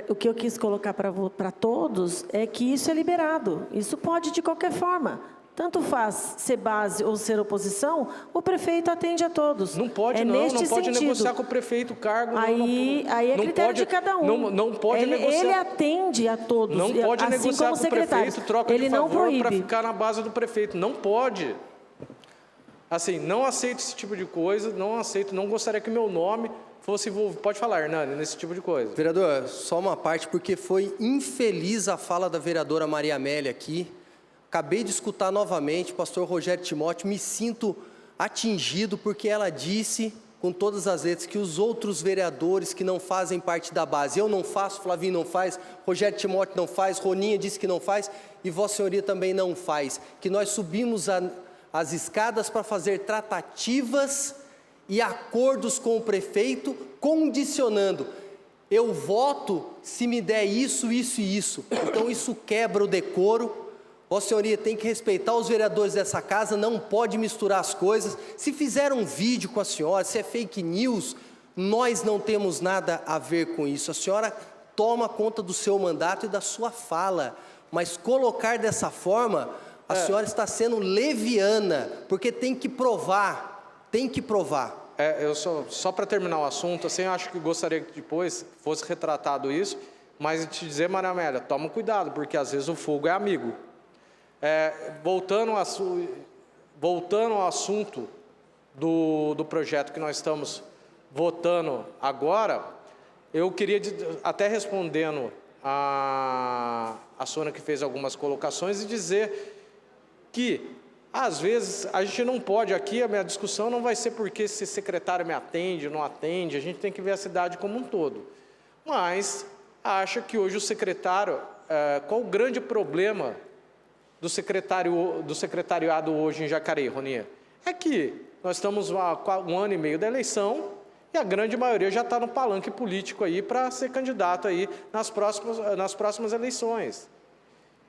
O que eu quis colocar para todos é que isso é liberado. Isso pode de qualquer forma. Tanto faz ser base ou ser oposição, o prefeito atende a todos. Não pode não pode negociar com o prefeito o cargo. Aí é critério de cada um. Não pode negociar. Ele atende a todos. Não pode assim negociar como com o prefeito, troca ele de não favor proíbe para ficar na base do prefeito. Não pode. Assim, não aceito esse tipo de coisa, não aceito, não gostaria que meu nome fosse envolvido. Pode falar, Hernani, nesse tipo de coisa. Vereador, só uma parte, porque foi infeliz a fala da vereadora Maria Amélia aqui. Acabei de escutar novamente o pastor Rogério Timóteo, me sinto atingido porque ela disse, com todas as letras, que os outros vereadores que não fazem parte da base, eu não faço, Flavinho não faz, Rogério Timóteo não faz, Roninha disse que não faz e Vossa Senhoria também não faz, que nós subimos as escadas para fazer tratativas e acordos com o prefeito, condicionando. Eu voto se me der isso, isso e isso. Então isso quebra o decoro. Vossa Senhoria tem que respeitar os vereadores dessa casa, não pode misturar as coisas. Se fizeram um vídeo com a senhora, se é fake news, nós não temos nada a ver com isso. A senhora toma conta do seu mandato e da sua fala, mas colocar dessa forma, a senhora está sendo leviana, porque tem que provar, tem que provar. Eu só para terminar o assunto, assim, eu acho que gostaria que depois fosse retratado isso, mas te dizer, Maria Amélia, toma cuidado, porque às vezes o fogo é amigo. Voltando ao assunto do projeto que nós estamos votando agora, eu queria, até respondendo a Sônia, que fez algumas colocações, e dizer que, às vezes, a gente não pode, aqui a minha discussão não vai ser porque se secretário me atende, não atende, a gente tem que ver a cidade como um todo. Mas, acha que hoje o secretário, qual o grande problema do secretariado hoje em Jacareí, Roninha? É que nós estamos há um ano e meio da eleição e a grande maioria já está no palanque político aí para ser candidato aí nas próximas eleições.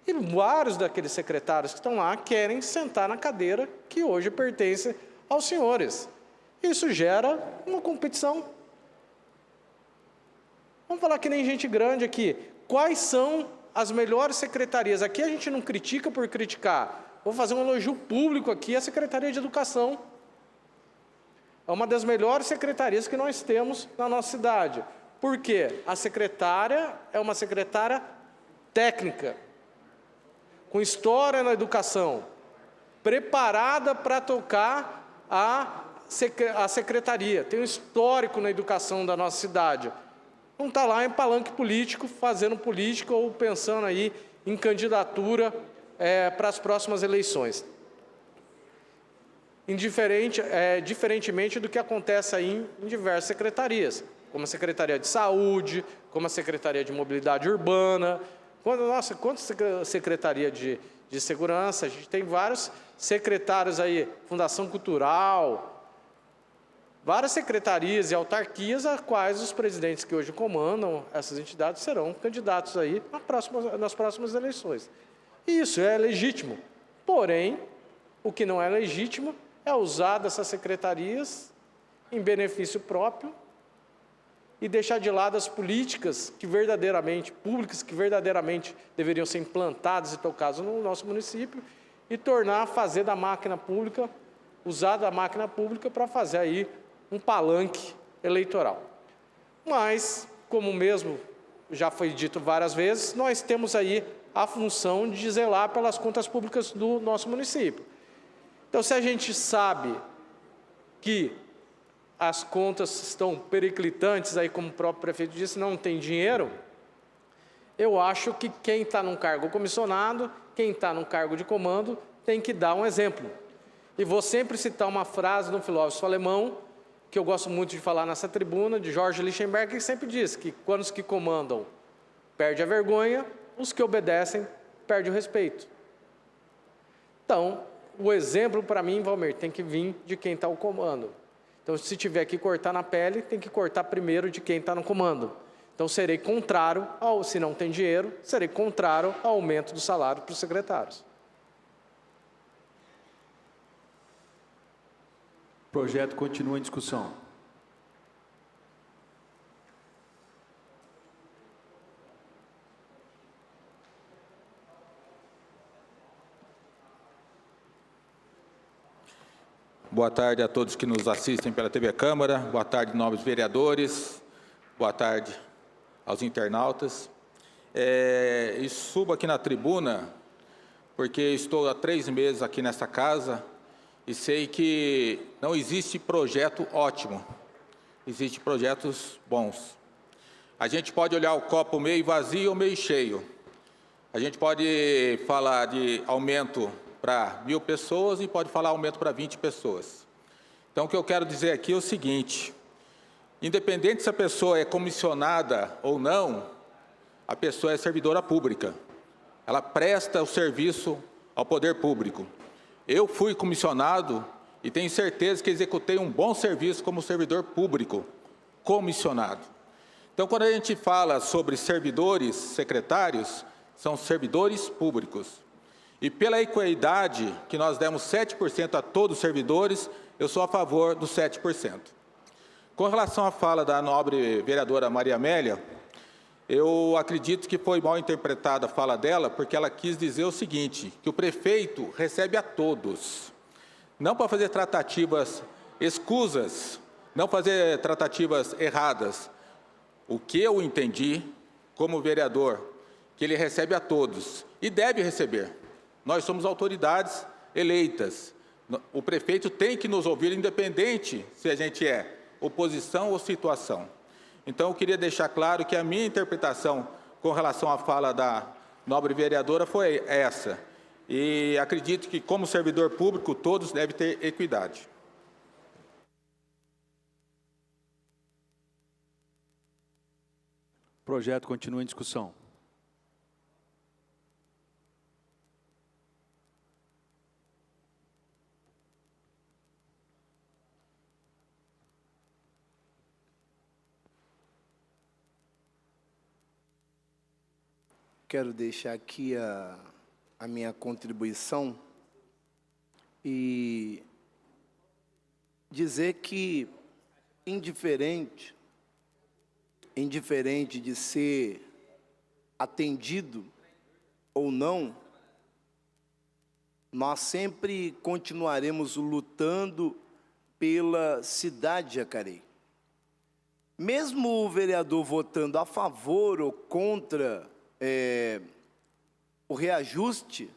E vários daqueles secretários que estão lá querem sentar na cadeira que hoje pertence aos senhores. Isso gera uma competição. Vamos falar que nem gente grande aqui. Quais são as melhores secretarias? Aqui a gente não critica por criticar. Vou fazer um elogio público aqui à Secretaria de Educação. É uma das melhores secretarias que nós temos na nossa cidade. Por quê? A secretária é uma secretária técnica, com história na educação, preparada para tocar a secretaria, tem um histórico na educação da nossa cidade. Não está lá em palanque político, fazendo política ou pensando aí em candidatura para as próximas eleições. Diferentemente do que acontece aí em diversas secretarias, como a Secretaria de Saúde, como a Secretaria de Mobilidade Urbana. Quanto Secretaria de Segurança, a gente tem vários secretários aí, Fundação Cultural, várias secretarias e autarquias, a quais os presidentes que hoje comandam essas entidades serão candidatos aí nas próximas eleições. E isso é legítimo. Porém, o que não é legítimo é usar dessas secretarias em benefício próprio e deixar de lado as políticas públicas que verdadeiramente deveriam ser implantadas e tocadas no nosso município e fazer da máquina pública, usar da máquina pública para fazer aí um palanque eleitoral. Mas, como mesmo já foi dito várias vezes, nós temos aí a função de zelar pelas contas públicas do nosso município. Então, se a gente sabe que as contas estão periclitantes, aí como o próprio prefeito disse, não tem dinheiro, eu acho que quem está num cargo comissionado, quem está num cargo de comando, tem que dar um exemplo. E vou sempre citar uma frase de um filósofo alemão, que eu gosto muito de falar nessa tribuna, de George Lichtenberg, que sempre diz que quando os que comandam perdem a vergonha, os que obedecem perdem o respeito. Então, o exemplo para mim, Valmir, tem que vir de quem está ao comando. Então, se tiver que cortar na pele, tem que cortar primeiro de quem está no comando. Então, serei contrário, se não tem dinheiro, serei contrário ao aumento do salário para os secretários. O projeto continua em discussão. Boa tarde a todos que nos assistem pela TV Câmara, boa tarde, nobres vereadores, boa tarde aos internautas. E subo aqui na tribuna, porque estou há 3 meses aqui nesta casa e sei que não existe projeto ótimo, existem projetos bons. A gente pode olhar o copo meio vazio ou meio cheio. A gente pode falar de aumento para 1.000 pessoas e pode falar aumento para 20 pessoas. Então, o que eu quero dizer aqui é o seguinte, independente se a pessoa é comissionada ou não, a pessoa é servidora pública. Ela presta o serviço ao poder público. Eu fui comissionado e tenho certeza que executei um bom serviço como servidor público, comissionado. Então, quando a gente fala sobre servidores secretários, são servidores públicos. E pela equidade, que nós demos 7% a todos os servidores, eu sou a favor dos 7%. Com relação à fala da nobre vereadora Maria Amélia, eu acredito que foi mal interpretada a fala dela, porque ela quis dizer o seguinte, que o prefeito recebe a todos, não para fazer tratativas escusas, não fazer tratativas erradas. O que eu entendi, como vereador, que ele recebe a todos, e deve receber. Nós somos autoridades eleitas. O prefeito tem que nos ouvir, independente se a gente é oposição ou situação. Então, eu queria deixar claro que a minha interpretação com relação à fala da nobre vereadora foi essa. E acredito que, como servidor público, todos devem ter equidade. O projeto continua em discussão. Quero deixar aqui a minha contribuição e dizer que, indiferente de ser atendido ou não, nós sempre continuaremos lutando pela cidade de Jacareí. Mesmo o vereador votando a favor ou contra o reajuste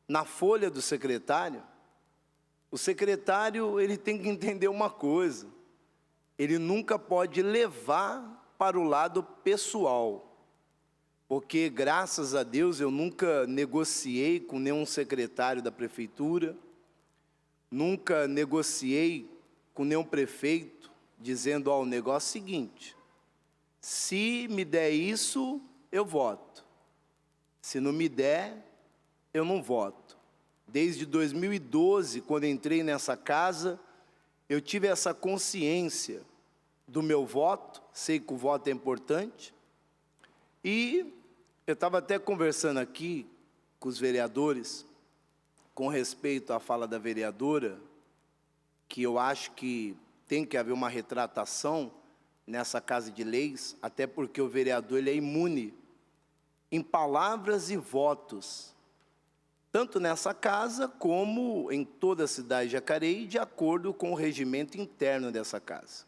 na folha do secretário, o secretário ele tem que entender uma coisa, ele nunca pode levar para o lado pessoal, porque, graças a Deus, eu nunca negociei com nenhum secretário da prefeitura, nunca negociei com nenhum prefeito, dizendo, o negócio é o seguinte, se me der isso, eu voto. Se não me der, eu não voto. Desde 2012, quando entrei nessa casa, eu tive essa consciência do meu voto, sei que o voto é importante, e eu estava até conversando aqui com os vereadores, com respeito à fala da vereadora, que eu acho que tem que haver uma retratação nessa Casa de Leis, até porque o vereador ele é imune em palavras e votos, tanto nessa casa como em toda a cidade de Jacareí, de acordo com o regimento interno dessa casa.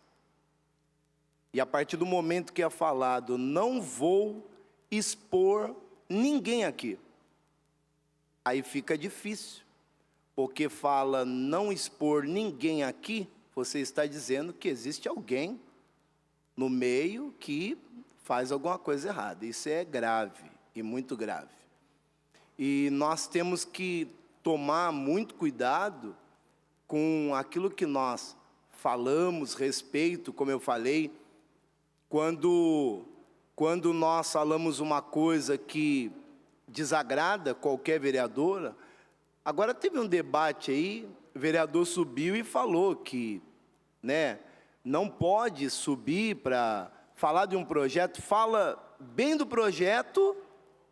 E a partir do momento que é falado, não vou expor ninguém aqui, aí fica difícil, porque fala não expor ninguém aqui, você está dizendo que existe alguém no meio que faz alguma coisa errada. Isso é grave, e muito grave. E nós temos que tomar muito cuidado com aquilo que nós falamos, respeito, como eu falei, quando nós falamos uma coisa que desagrada qualquer vereadora. Agora teve um debate aí, o vereador subiu e falou que, não pode subir para falar de um projeto, fala bem do projeto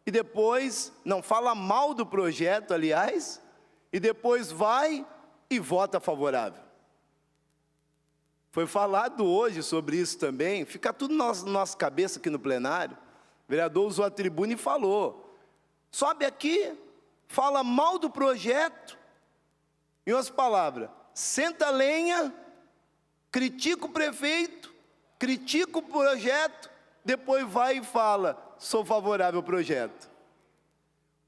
e depois, não, fala mal do projeto, aliás, e depois vai e vota favorável. Foi falado hoje sobre isso também, fica tudo na nossa cabeça aqui no plenário. O vereador usou a tribuna e falou, sobe aqui, fala mal do projeto, em outras palavras, senta a lenha, critica o prefeito, critica o projeto, depois vai e fala, sou favorável ao projeto.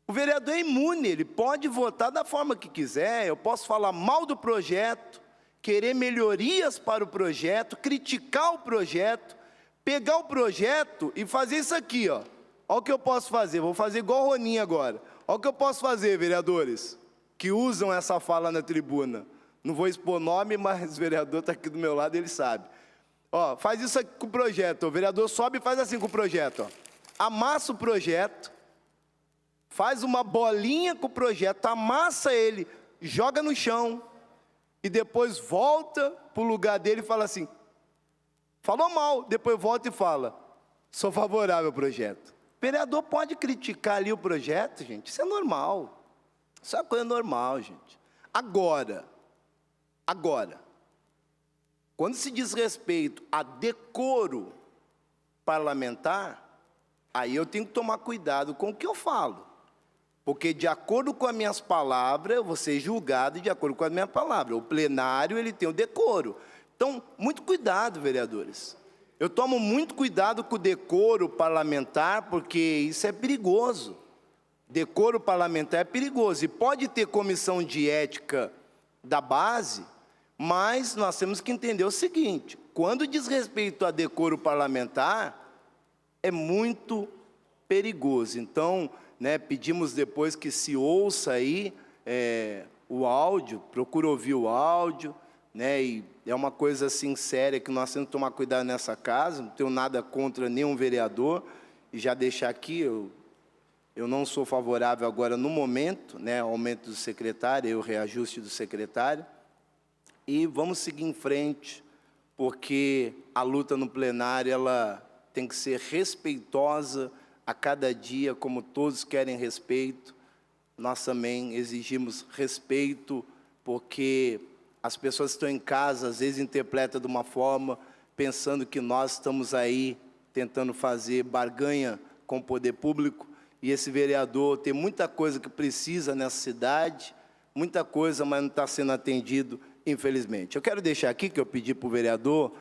O vereador é imune, ele pode votar da forma que quiser, eu posso falar mal do projeto, querer melhorias para o projeto, criticar o projeto, pegar o projeto e fazer isso aqui, ó. Olha o que eu posso fazer, vou fazer igual o Roninho agora. Olha o que eu posso fazer, vereadores, que usam essa fala na tribuna. Não vou expor nome, mas o vereador está aqui do meu lado, ele sabe. Ó, faz isso aqui com o projeto, o vereador sobe e faz assim com o projeto, ó. Amassa o projeto, faz uma bolinha com o projeto, amassa ele, joga no chão, e depois volta para o lugar dele e fala assim, falou mal, depois volta e fala, sou favorável ao projeto. O vereador pode criticar ali o projeto, gente, isso é normal. Isso é uma coisa normal, gente. Agora, quando se diz respeito a decoro parlamentar, aí eu tenho que tomar cuidado com o que eu falo. Porque, de acordo com as minhas palavras, eu vou ser julgado de acordo com as minhas palavras. O plenário, ele tem o decoro. Então, muito cuidado, vereadores. Eu tomo muito cuidado com o decoro parlamentar, porque isso é perigoso. Decoro parlamentar é perigoso. E pode ter comissão de ética da base, mas nós temos que entender o seguinte: quando diz respeito a decoro parlamentar, é muito perigoso. Então, pedimos depois que se ouça aí o áudio, procura ouvir o áudio, e é uma coisa assim séria que nós temos que tomar cuidado nessa casa. Não tenho nada contra nenhum vereador, e já deixar aqui, eu não sou favorável agora no momento, ao aumento do secretário, o reajuste do secretário, e vamos seguir em frente, porque a luta no plenário, ela tem que ser respeitosa a cada dia, como todos querem respeito. Nós também exigimos respeito, porque as pessoas que estão em casa, às vezes, interpretam de uma forma, pensando que nós estamos aí tentando fazer barganha com o poder público, e esse vereador tem muita coisa que precisa nessa cidade, muita coisa, mas não está sendo atendido, infelizmente. Eu quero deixar aqui, que eu pedi para o vereador,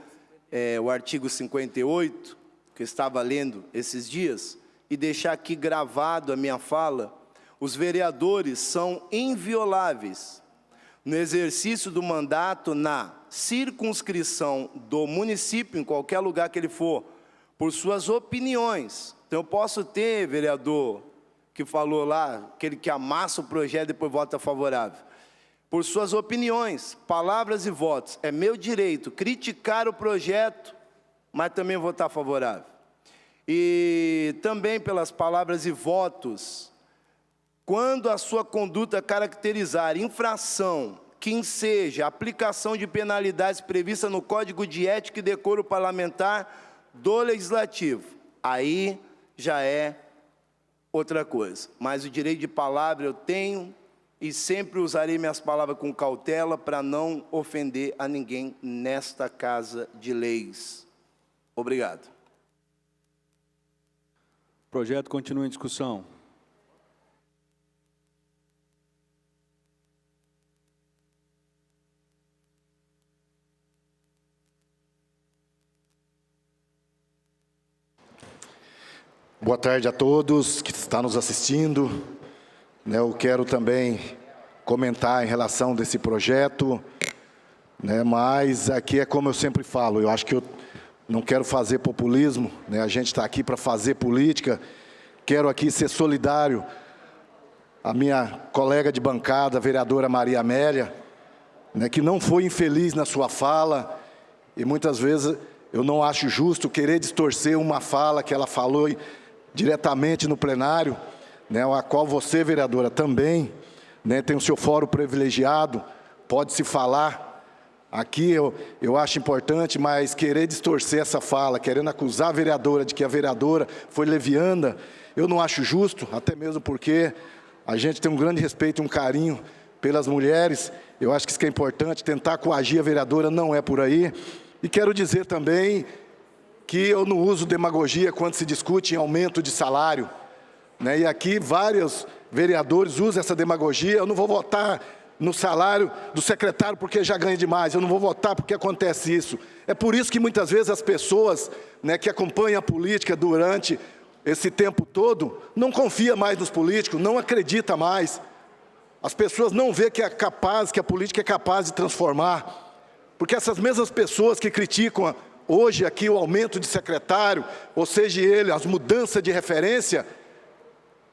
o artigo 58, que eu estava lendo esses dias, e deixar aqui gravado a minha fala. Os vereadores são invioláveis no exercício do mandato na circunscrição do município, em qualquer lugar que ele for, por suas opiniões. Então, eu posso ter, vereador, que falou lá, aquele que amassa o projeto e depois vota favorável. Por suas opiniões, palavras e votos. É meu direito criticar o projeto, mas também votar favorável. E também pelas palavras e votos, quando a sua conduta caracterizar infração que enseja a aplicação de penalidades previstas no Código de Ética e Decoro Parlamentar do Legislativo, aí já é outra coisa. Mas o direito de palavra eu tenho, e sempre usarei minhas palavras com cautela para não ofender a ninguém nesta Casa de Leis. Obrigado. O projeto continua em discussão. Boa tarde a todos que estão nos assistindo. Eu quero também comentar em relação desse projeto, mas aqui é como eu sempre falo, eu acho que eu não quero fazer populismo, a gente está aqui para fazer política. Quero aqui ser solidário à minha colega de bancada, a vereadora Maria Amélia, que não foi infeliz na sua fala, e muitas vezes eu não acho justo querer distorcer uma fala que ela falou diretamente no plenário, a qual você, vereadora, também tem o seu fórum privilegiado, pode se falar. Aqui eu acho importante, mas querer distorcer essa fala, querendo acusar a vereadora de que a vereadora foi leviana, eu não acho justo, até mesmo porque a gente tem um grande respeito e um carinho pelas mulheres. Eu acho que isso que é importante, tentar coagir a vereadora não é por aí. E quero dizer também que eu não uso demagogia quando se discute em aumento de salário, e aqui vários vereadores usam essa demagogia. Eu não vou votar no salário do secretário porque já ganha demais, eu não vou votar porque acontece isso. É por isso que muitas vezes as pessoas que acompanham a política durante esse tempo todo não confiam mais nos políticos, não acreditam mais. As pessoas não veem que a política é capaz de transformar, porque essas mesmas pessoas que criticam hoje aqui o aumento de secretário, ou seja, as mudanças de referência,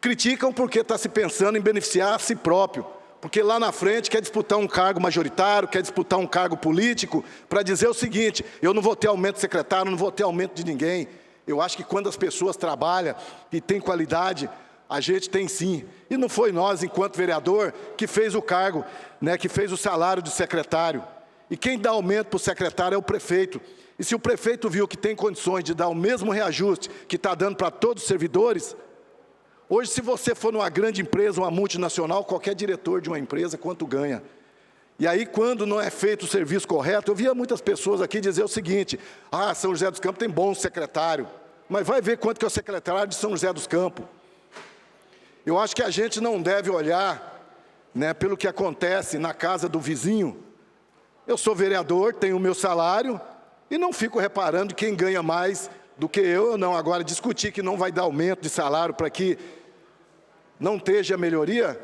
criticam porque está se pensando em beneficiar a si próprio, porque lá na frente quer disputar um cargo majoritário, quer disputar um cargo político, para dizer o seguinte: eu não vou ter aumento de secretário, não vou ter aumento de ninguém. Eu acho que quando as pessoas trabalham e têm qualidade, a gente tem sim. E não foi nós, enquanto vereador, que fez o cargo, que fez o salário de secretário. E quem dá aumento para o secretário é o prefeito. E se o prefeito viu que tem condições de dar o mesmo reajuste que está dando para todos os servidores, Hoje, se você for numa grande empresa, uma multinacional, qualquer diretor de uma empresa, quanto ganha? E aí, quando não é feito o serviço correto, eu via muitas pessoas aqui dizer o seguinte: ah, São José dos Campos tem bom secretário, mas vai ver quanto que é o secretário de São José dos Campos. Eu acho que a gente não deve olhar, né, pelo que acontece na casa do vizinho. Eu sou vereador, tenho o meu salário e não fico reparando quem ganha mais do que eu, não. Agora, discutir que não vai dar aumento de salário para que não esteja melhoria,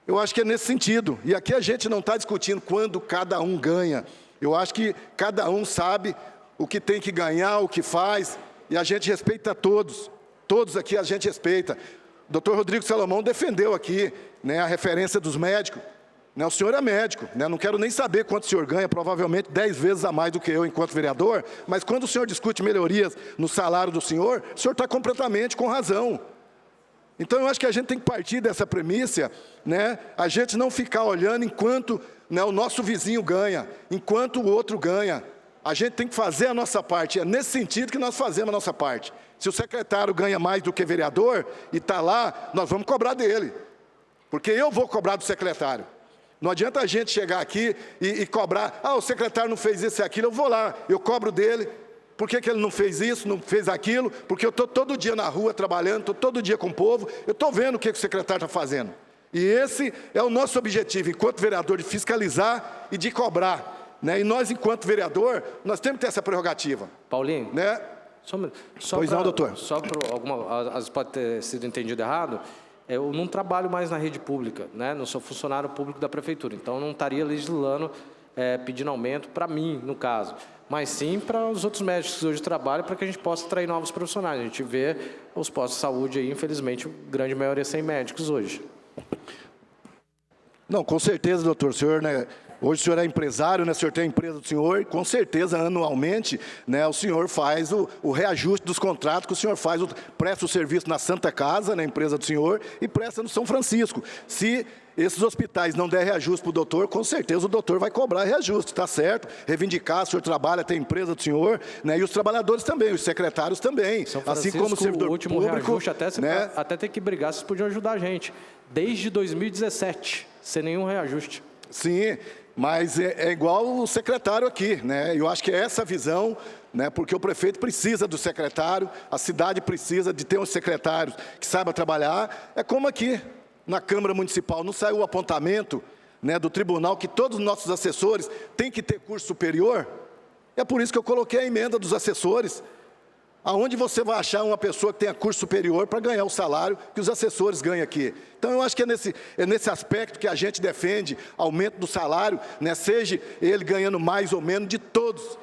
eu acho que é nesse sentido. E aqui a gente não está discutindo quando cada um ganha. Eu acho que cada um sabe o que tem que ganhar, o que faz, e a gente respeita todos. Todos aqui a gente respeita. O doutor Rodrigo Salomão defendeu aqui, né, a referência dos médicos. Né, o senhor é médico, né, não quero nem saber quanto o senhor ganha, provavelmente 10 vezes a mais do que eu enquanto vereador, mas quando o senhor discute melhorias no salário do senhor, o senhor está completamente com razão. Então, eu acho que a gente tem que partir dessa premissa, né, a gente não ficar olhando enquanto, né, o nosso vizinho ganha, enquanto o outro ganha. A gente tem que fazer a nossa parte, é nesse sentido que nós fazemos a nossa parte. Se o secretário ganha mais do que vereador e está lá, nós vamos cobrar dele, porque eu vou cobrar do secretário. Não adianta a gente chegar aqui e cobrar, ah, o secretário não fez isso e aquilo, eu vou lá, eu cobro dele. Por que ele não fez isso, não fez aquilo? Porque eu estou todo dia na rua trabalhando, estou todo dia com o povo, eu estou vendo o que o secretário está fazendo. E esse é o nosso objetivo, enquanto vereador, de fiscalizar e de cobrar. Né? E nós, enquanto vereador, nós temos que ter essa prerrogativa. Paulinho, né? Pois não, doutor. Só para alguma, às vezes pode ter sido entendido errado, eu não trabalho mais na rede pública, né? Não sou funcionário público da prefeitura, então não estaria legislando, pedindo aumento para mim, no caso, mas sim para os outros médicos que hoje trabalham, para que a gente possa atrair novos profissionais. A gente vê os postos de saúde aí, infelizmente, a grande maioria sem médicos hoje. Não, com certeza, doutor. O senhor, né, hoje o senhor é empresário, né, o senhor tem a empresa do senhor, e com certeza, anualmente, né, o senhor faz o reajuste dos contratos, que o senhor faz, presta o serviço na Santa Casa, na empresa do senhor, e presta no São Francisco. Se esses hospitais não der reajuste para o doutor, com certeza o doutor vai cobrar reajuste, está certo? Reivindicar, o senhor trabalha, tem a empresa do senhor, né, e os trabalhadores também, os secretários também, assim como o servidor o último público. Reajuste, né? até ter que brigar, vocês podiam ajudar a gente. Desde 2017, sem nenhum reajuste. Sim, mas é igual o secretário aqui, né? Eu acho que é essa visão, né? Porque o prefeito precisa do secretário, a cidade precisa de ter um secretário que saiba trabalhar. É como aqui na Câmara Municipal, não saiu o apontamento, né, do tribunal que todos os nossos assessores têm que ter curso superior? É por isso que eu coloquei a emenda dos assessores. Aonde você vai achar uma pessoa que tenha curso superior para ganhar o salário que os assessores ganham aqui? Então, eu acho que é nesse aspecto que a gente defende aumento do salário, né, seja ele ganhando mais ou menos de todos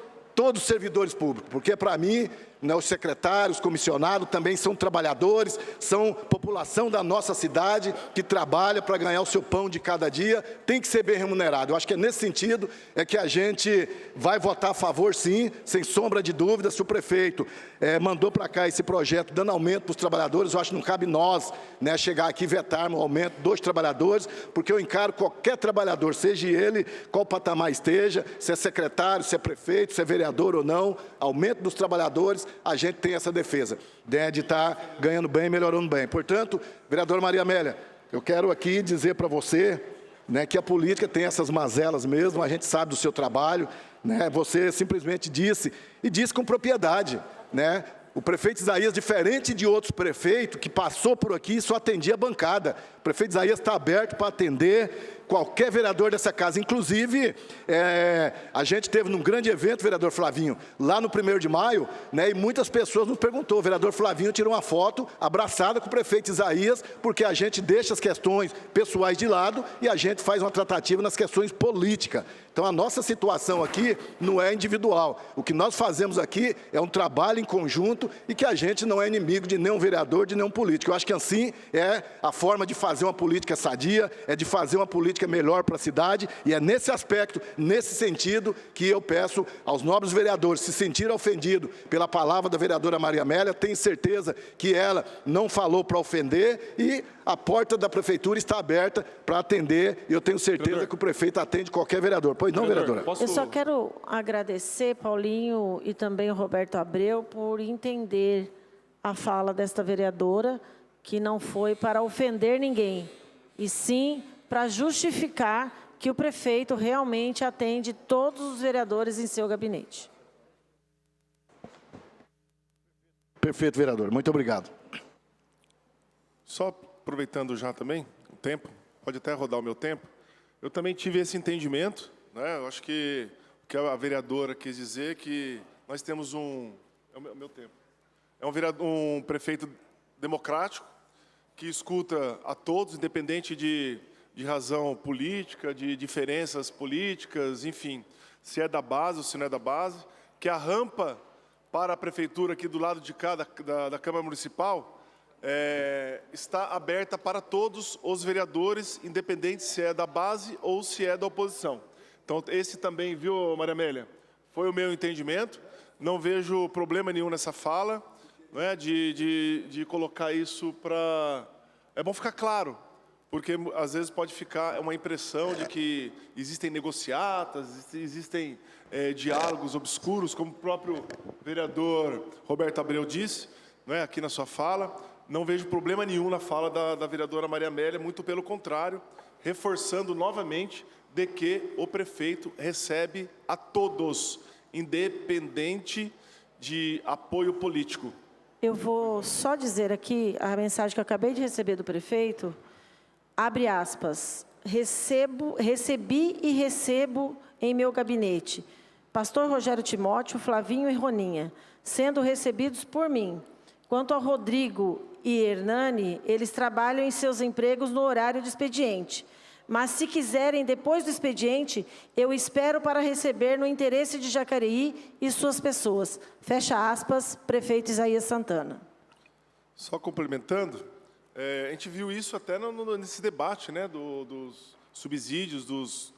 os servidores públicos, porque para mim, né, os secretários, comissionados também são trabalhadores, são população da nossa cidade que trabalha para ganhar o seu pão de cada dia, tem que ser bem remunerado. Eu acho que é nesse sentido que a gente vai votar a favor, sim, sem sombra de dúvida. Se o prefeito mandou para cá esse projeto dando aumento para os trabalhadores, eu acho que não cabe nós, né, chegar aqui e vetarmos o aumento dos trabalhadores, porque eu encaro qualquer trabalhador, seja ele qual patamar esteja, se é secretário, se é prefeito, se é vereador ou não, aumento dos trabalhadores, a gente tem essa defesa, né, de estar ganhando bem, melhorando bem. Portanto, vereadora Maria Amélia, eu quero aqui dizer para você, né, que a política tem essas mazelas mesmo, a gente sabe do seu trabalho, né, você simplesmente disse, e disse com propriedade, né, o prefeito Isaías, diferente de outros prefeitos que passou por aqui e só atendia a bancada, o prefeito Isaías está aberto para atender qualquer vereador dessa casa. Inclusive, a gente teve num grande evento, vereador Flavinho, lá no 1º de maio, né, e muitas pessoas nos perguntou, o vereador Flavinho tirou uma foto abraçada com o prefeito Isaías, porque a gente deixa as questões pessoais de lado e a gente faz uma tratativa nas questões políticas. Então, a nossa situação aqui não é individual. O que nós fazemos aqui é um trabalho em conjunto e que a gente não é inimigo de nenhum vereador, de nenhum político. Eu acho que assim é a forma de fazer uma política sadia, é de fazer uma política melhor para a cidade, e é nesse aspecto, nesse sentido, que eu peço aos nobres vereadores, se sentirem ofendidos pela palavra da vereadora Maria Amélia, tenho certeza que ela não falou para ofender, e a porta da prefeitura está aberta para atender, e eu tenho certeza que o prefeito atende qualquer vereador. Pois não, vereadora? Eu só quero agradecer, Paulinho, e também o Roberto Abreu, por entender a fala desta vereadora, que não foi para ofender ninguém, e sim para justificar que o prefeito realmente atende todos os vereadores em seu gabinete. Perfeito, vereador. Muito obrigado. Só aproveitando já também o tempo, pode até rodar o meu tempo, eu também tive esse entendimento, né? Eu acho que o que a vereadora quis dizer que nós temos é o meu tempo, um prefeito democrático que escuta a todos, independente de razão política, de diferenças políticas, enfim, se é da base ou se não é da base, que a rampa para a prefeitura aqui do lado de cá da Câmara Municipal está aberta para todos os vereadores, independente se é da base ou se é da oposição. Então, esse também, viu, Maria Amélia, foi o meu entendimento. Não vejo problema nenhum nessa fala, não é, de colocar isso para... É bom ficar claro, porque às vezes pode ficar uma impressão de que existem negociatas, existem diálogos obscuros, como o próprio vereador Roberto Abreu disse, não é, aqui na sua fala. Não vejo problema nenhum na fala da vereadora Maria Amélia, muito pelo contrário, reforçando novamente de que o prefeito recebe a todos, independente de apoio político. Eu vou só dizer aqui a mensagem que eu acabei de receber do prefeito, abre aspas, recebi e recebo em meu gabinete pastor Rogério Timóteo, Flavinho e Roninha, sendo recebidos por mim. Quanto ao Rodrigo e Hernani, eles trabalham em seus empregos no horário de expediente. Mas, se quiserem, depois do expediente, eu espero para receber no interesse de Jacareí e suas pessoas. Fecha aspas, prefeito Isaías Santana. Só complementando, a gente viu isso até nesse debate, né, dos subsídios dos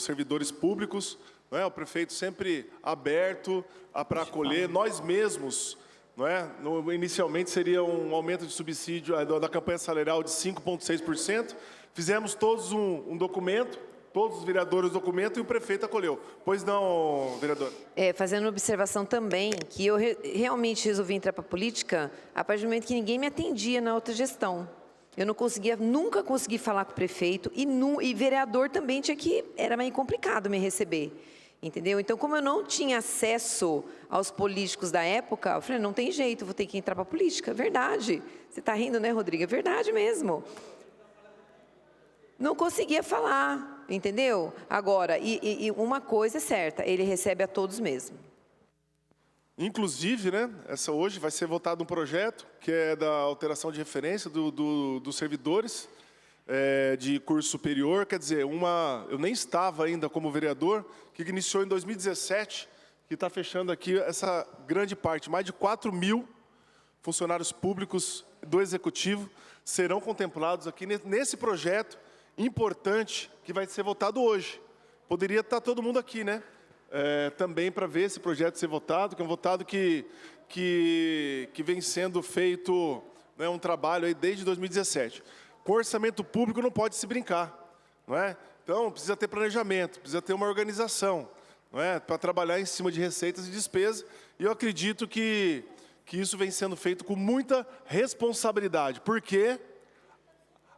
servidores públicos, não é? O prefeito sempre aberto para acolher, nós mesmos... Não é? Inicialmente seria um aumento de subsídio da campanha salarial de 5,6%. Fizemos todos um documento, todos os vereadores o documento, e o prefeito acolheu. Pois não, vereador? Fazendo uma observação também, que eu realmente resolvi entrar para a política a partir do momento que ninguém me atendia na outra gestão. Eu não conseguia, nunca consegui falar com o prefeito, e vereador também era meio complicado me receber. Entendeu? Então, como eu não tinha acesso aos políticos da época, eu falei, não tem jeito, vou ter que entrar para a política. Verdade. Você está rindo, né, Rodrigo? É verdade mesmo. Não conseguia falar, entendeu? Agora, e uma coisa é certa, ele recebe a todos mesmo. Inclusive, né, hoje vai ser votado um projeto que é da alteração de referência dos servidores de curso superior, quer dizer, eu nem estava ainda como vereador, que iniciou em 2017, que está fechando aqui essa grande parte, mais de 4.000 funcionários públicos do Executivo serão contemplados aqui nesse projeto importante que vai ser votado hoje. Poderia estar todo mundo aqui, né? Também para ver esse projeto ser votado, que é um votado que vem sendo feito, né, um trabalho aí desde 2017. Com orçamento público não pode se brincar, não é? Então, precisa ter planejamento, precisa ter uma organização, não é? Para trabalhar em cima de receitas e despesas. E eu acredito que isso vem sendo feito com muita responsabilidade, porque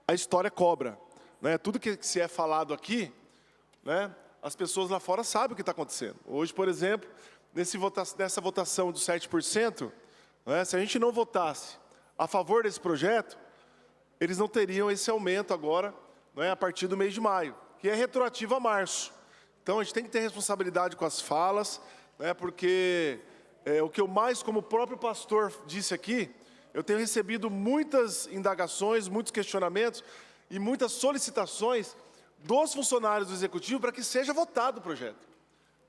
a história cobra, né? Tudo que se é falado aqui, né, as pessoas lá fora sabem o que está acontecendo. Hoje, por exemplo, nessa votação dos 7%, né, se a gente não votasse a favor desse projeto, eles não teriam esse aumento agora, não é, a partir do mês de maio, que é retroativo a março. Então, a gente tem que ter responsabilidade com as falas, né, porque o que eu mais, como o próprio pastor disse aqui, eu tenho recebido muitas indagações, muitos questionamentos e muitas solicitações dos funcionários do Executivo para que seja votado o projeto.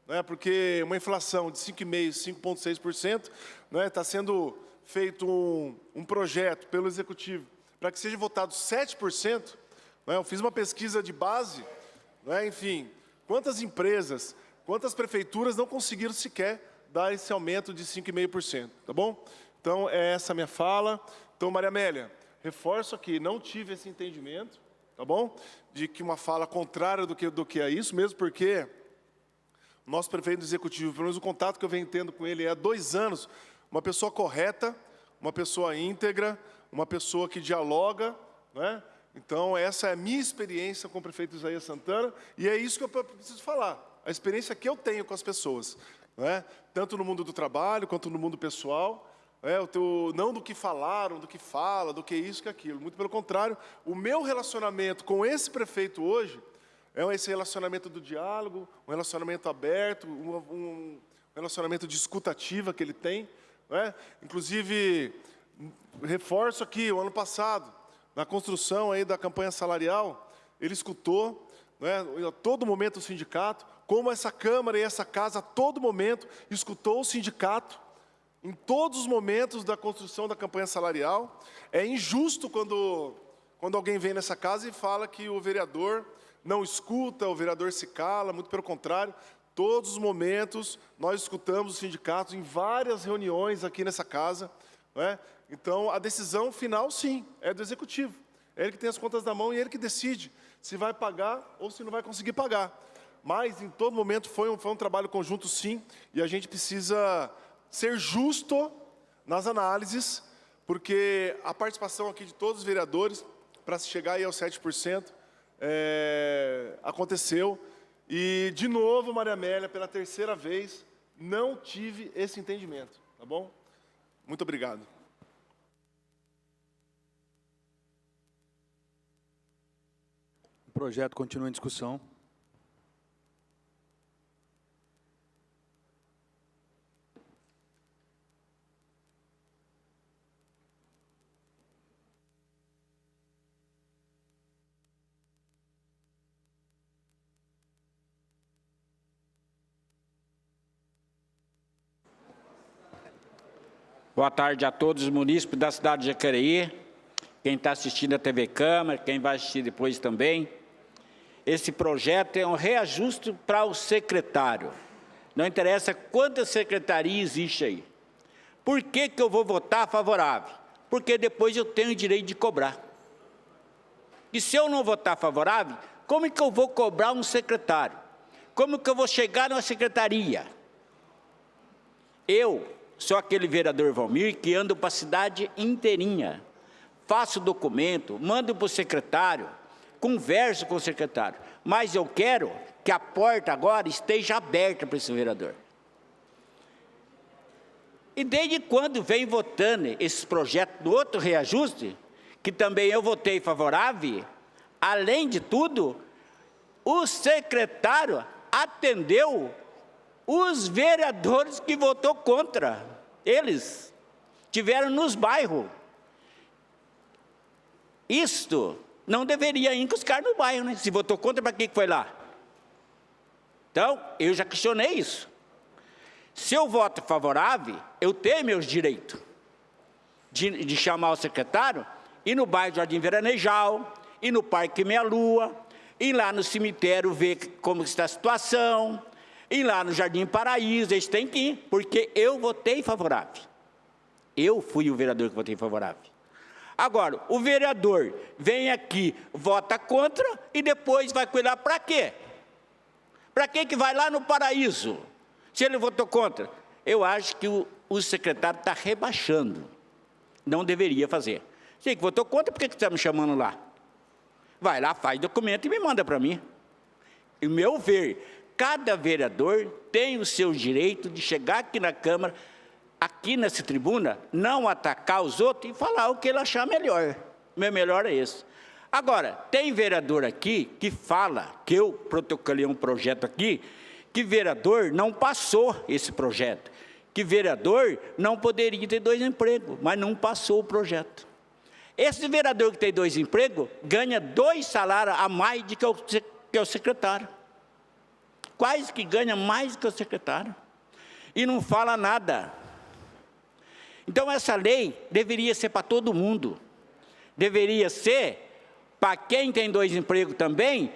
Não é, porque uma inflação de 5,5%, 5,6%, não é, está sendo feito um projeto pelo Executivo para que seja votado 7%, não é? Eu fiz uma pesquisa de base, não é? Enfim, quantas empresas, quantas prefeituras não conseguiram sequer dar esse aumento de 5,5%, tá bom? Então, é essa a minha fala. Então, Maria Amélia, reforço aqui, não tive esse entendimento, tá bom? De que uma fala contrária do que é isso, mesmo porque o nosso prefeito executivo, pelo menos o contato que eu venho tendo com ele há 2 anos, uma pessoa correta, uma pessoa íntegra, uma pessoa que dialoga, né? Então, essa é a minha experiência com o prefeito Isaías Santana, e é isso que eu preciso falar, a experiência que eu tenho com as pessoas, né? Tanto no mundo do trabalho, quanto no mundo pessoal, não do que falaram, do que fala, do que isso, que aquilo. Muito pelo contrário, o meu relacionamento com esse prefeito hoje é esse relacionamento do diálogo, um relacionamento aberto, um relacionamento de escuta ativa que ele tem, né? Inclusive, reforço aqui, o ano passado, na construção aí da campanha salarial, ele escutou, né, a todo momento o sindicato, como essa Câmara e essa Casa, a todo momento, escutou o sindicato, em todos os momentos da construção da campanha salarial. É injusto quando alguém vem nessa casa e fala que o vereador não escuta, o vereador se cala, muito pelo contrário, todos os momentos nós escutamos os sindicatos em várias reuniões aqui nessa casa, né? Então, a decisão final, sim, é do Executivo. É ele que tem as contas na mão e ele que decide se vai pagar ou se não vai conseguir pagar. Mas, em todo momento, foi um trabalho conjunto, sim, e a gente precisa ser justo nas análises, porque a participação aqui de todos os vereadores, para se chegar aí aos 7%, aconteceu. E, de novo, Maria Amélia, pela terceira vez, não tive esse entendimento, tá bom? Muito obrigado. O projeto continua em discussão. Boa tarde a todos os munícipes da cidade de Jacareí, quem está assistindo a TV Câmara, quem vai assistir depois também. Esse projeto é um reajuste para o secretário. Não interessa quantas secretarias existe aí. Por que eu vou votar favorável? Porque depois eu tenho o direito de cobrar. E se eu não votar favorável, como que eu vou cobrar um secretário? Como que eu vou chegar numa secretaria? Eu sou aquele vereador Valmir que ando para a cidade inteirinha. Faço documento, mando para o secretário, converso com o secretário. Mas eu quero que a porta agora esteja aberta para esse vereador. E desde quando vem votando esses projetos do outro reajuste, que também eu votei favorável, além de tudo, o secretário atendeu os vereadores que votou contra. Eles tiveram nos bairros. Isto não deveria encoscar no bairro, né? Se votou contra, para que foi lá? Então, eu já questionei isso. Se eu voto favorável, eu tenho meus direitos de chamar o secretário, ir no bairro Jardim Veranejal, ir no Parque Meia Lua, ir lá no cemitério ver como está a situação, ir lá no Jardim Paraíso, eles têm que ir, porque eu votei favorável. Eu fui o vereador que votei favorável. Agora, o vereador vem aqui, vota contra e depois vai cuidar para quê? Para que vai lá no Paraíso, se ele votou contra? Eu acho que o secretário está rebaixando. Não deveria fazer. Se ele votou contra, por que está me chamando lá? Vai lá, faz documento e me manda para mim. E, meu ver, cada vereador tem o seu direito de chegar aqui na Câmara, aqui nessa tribuna, não atacar os outros e falar o que ele achar melhor. Meu melhor é esse. Agora, tem vereador aqui que fala, que eu protocolei um projeto aqui, que vereador não passou esse projeto, que vereador não poderia ter 2 empregos, mas não passou o projeto. Esse vereador que tem 2 empregos, ganha 2 salários a mais do que o secretário. Quase que ganha mais que o secretário. E não fala nada. Então, essa lei deveria ser para todo mundo. Deveria ser para quem tem 2 empregos também,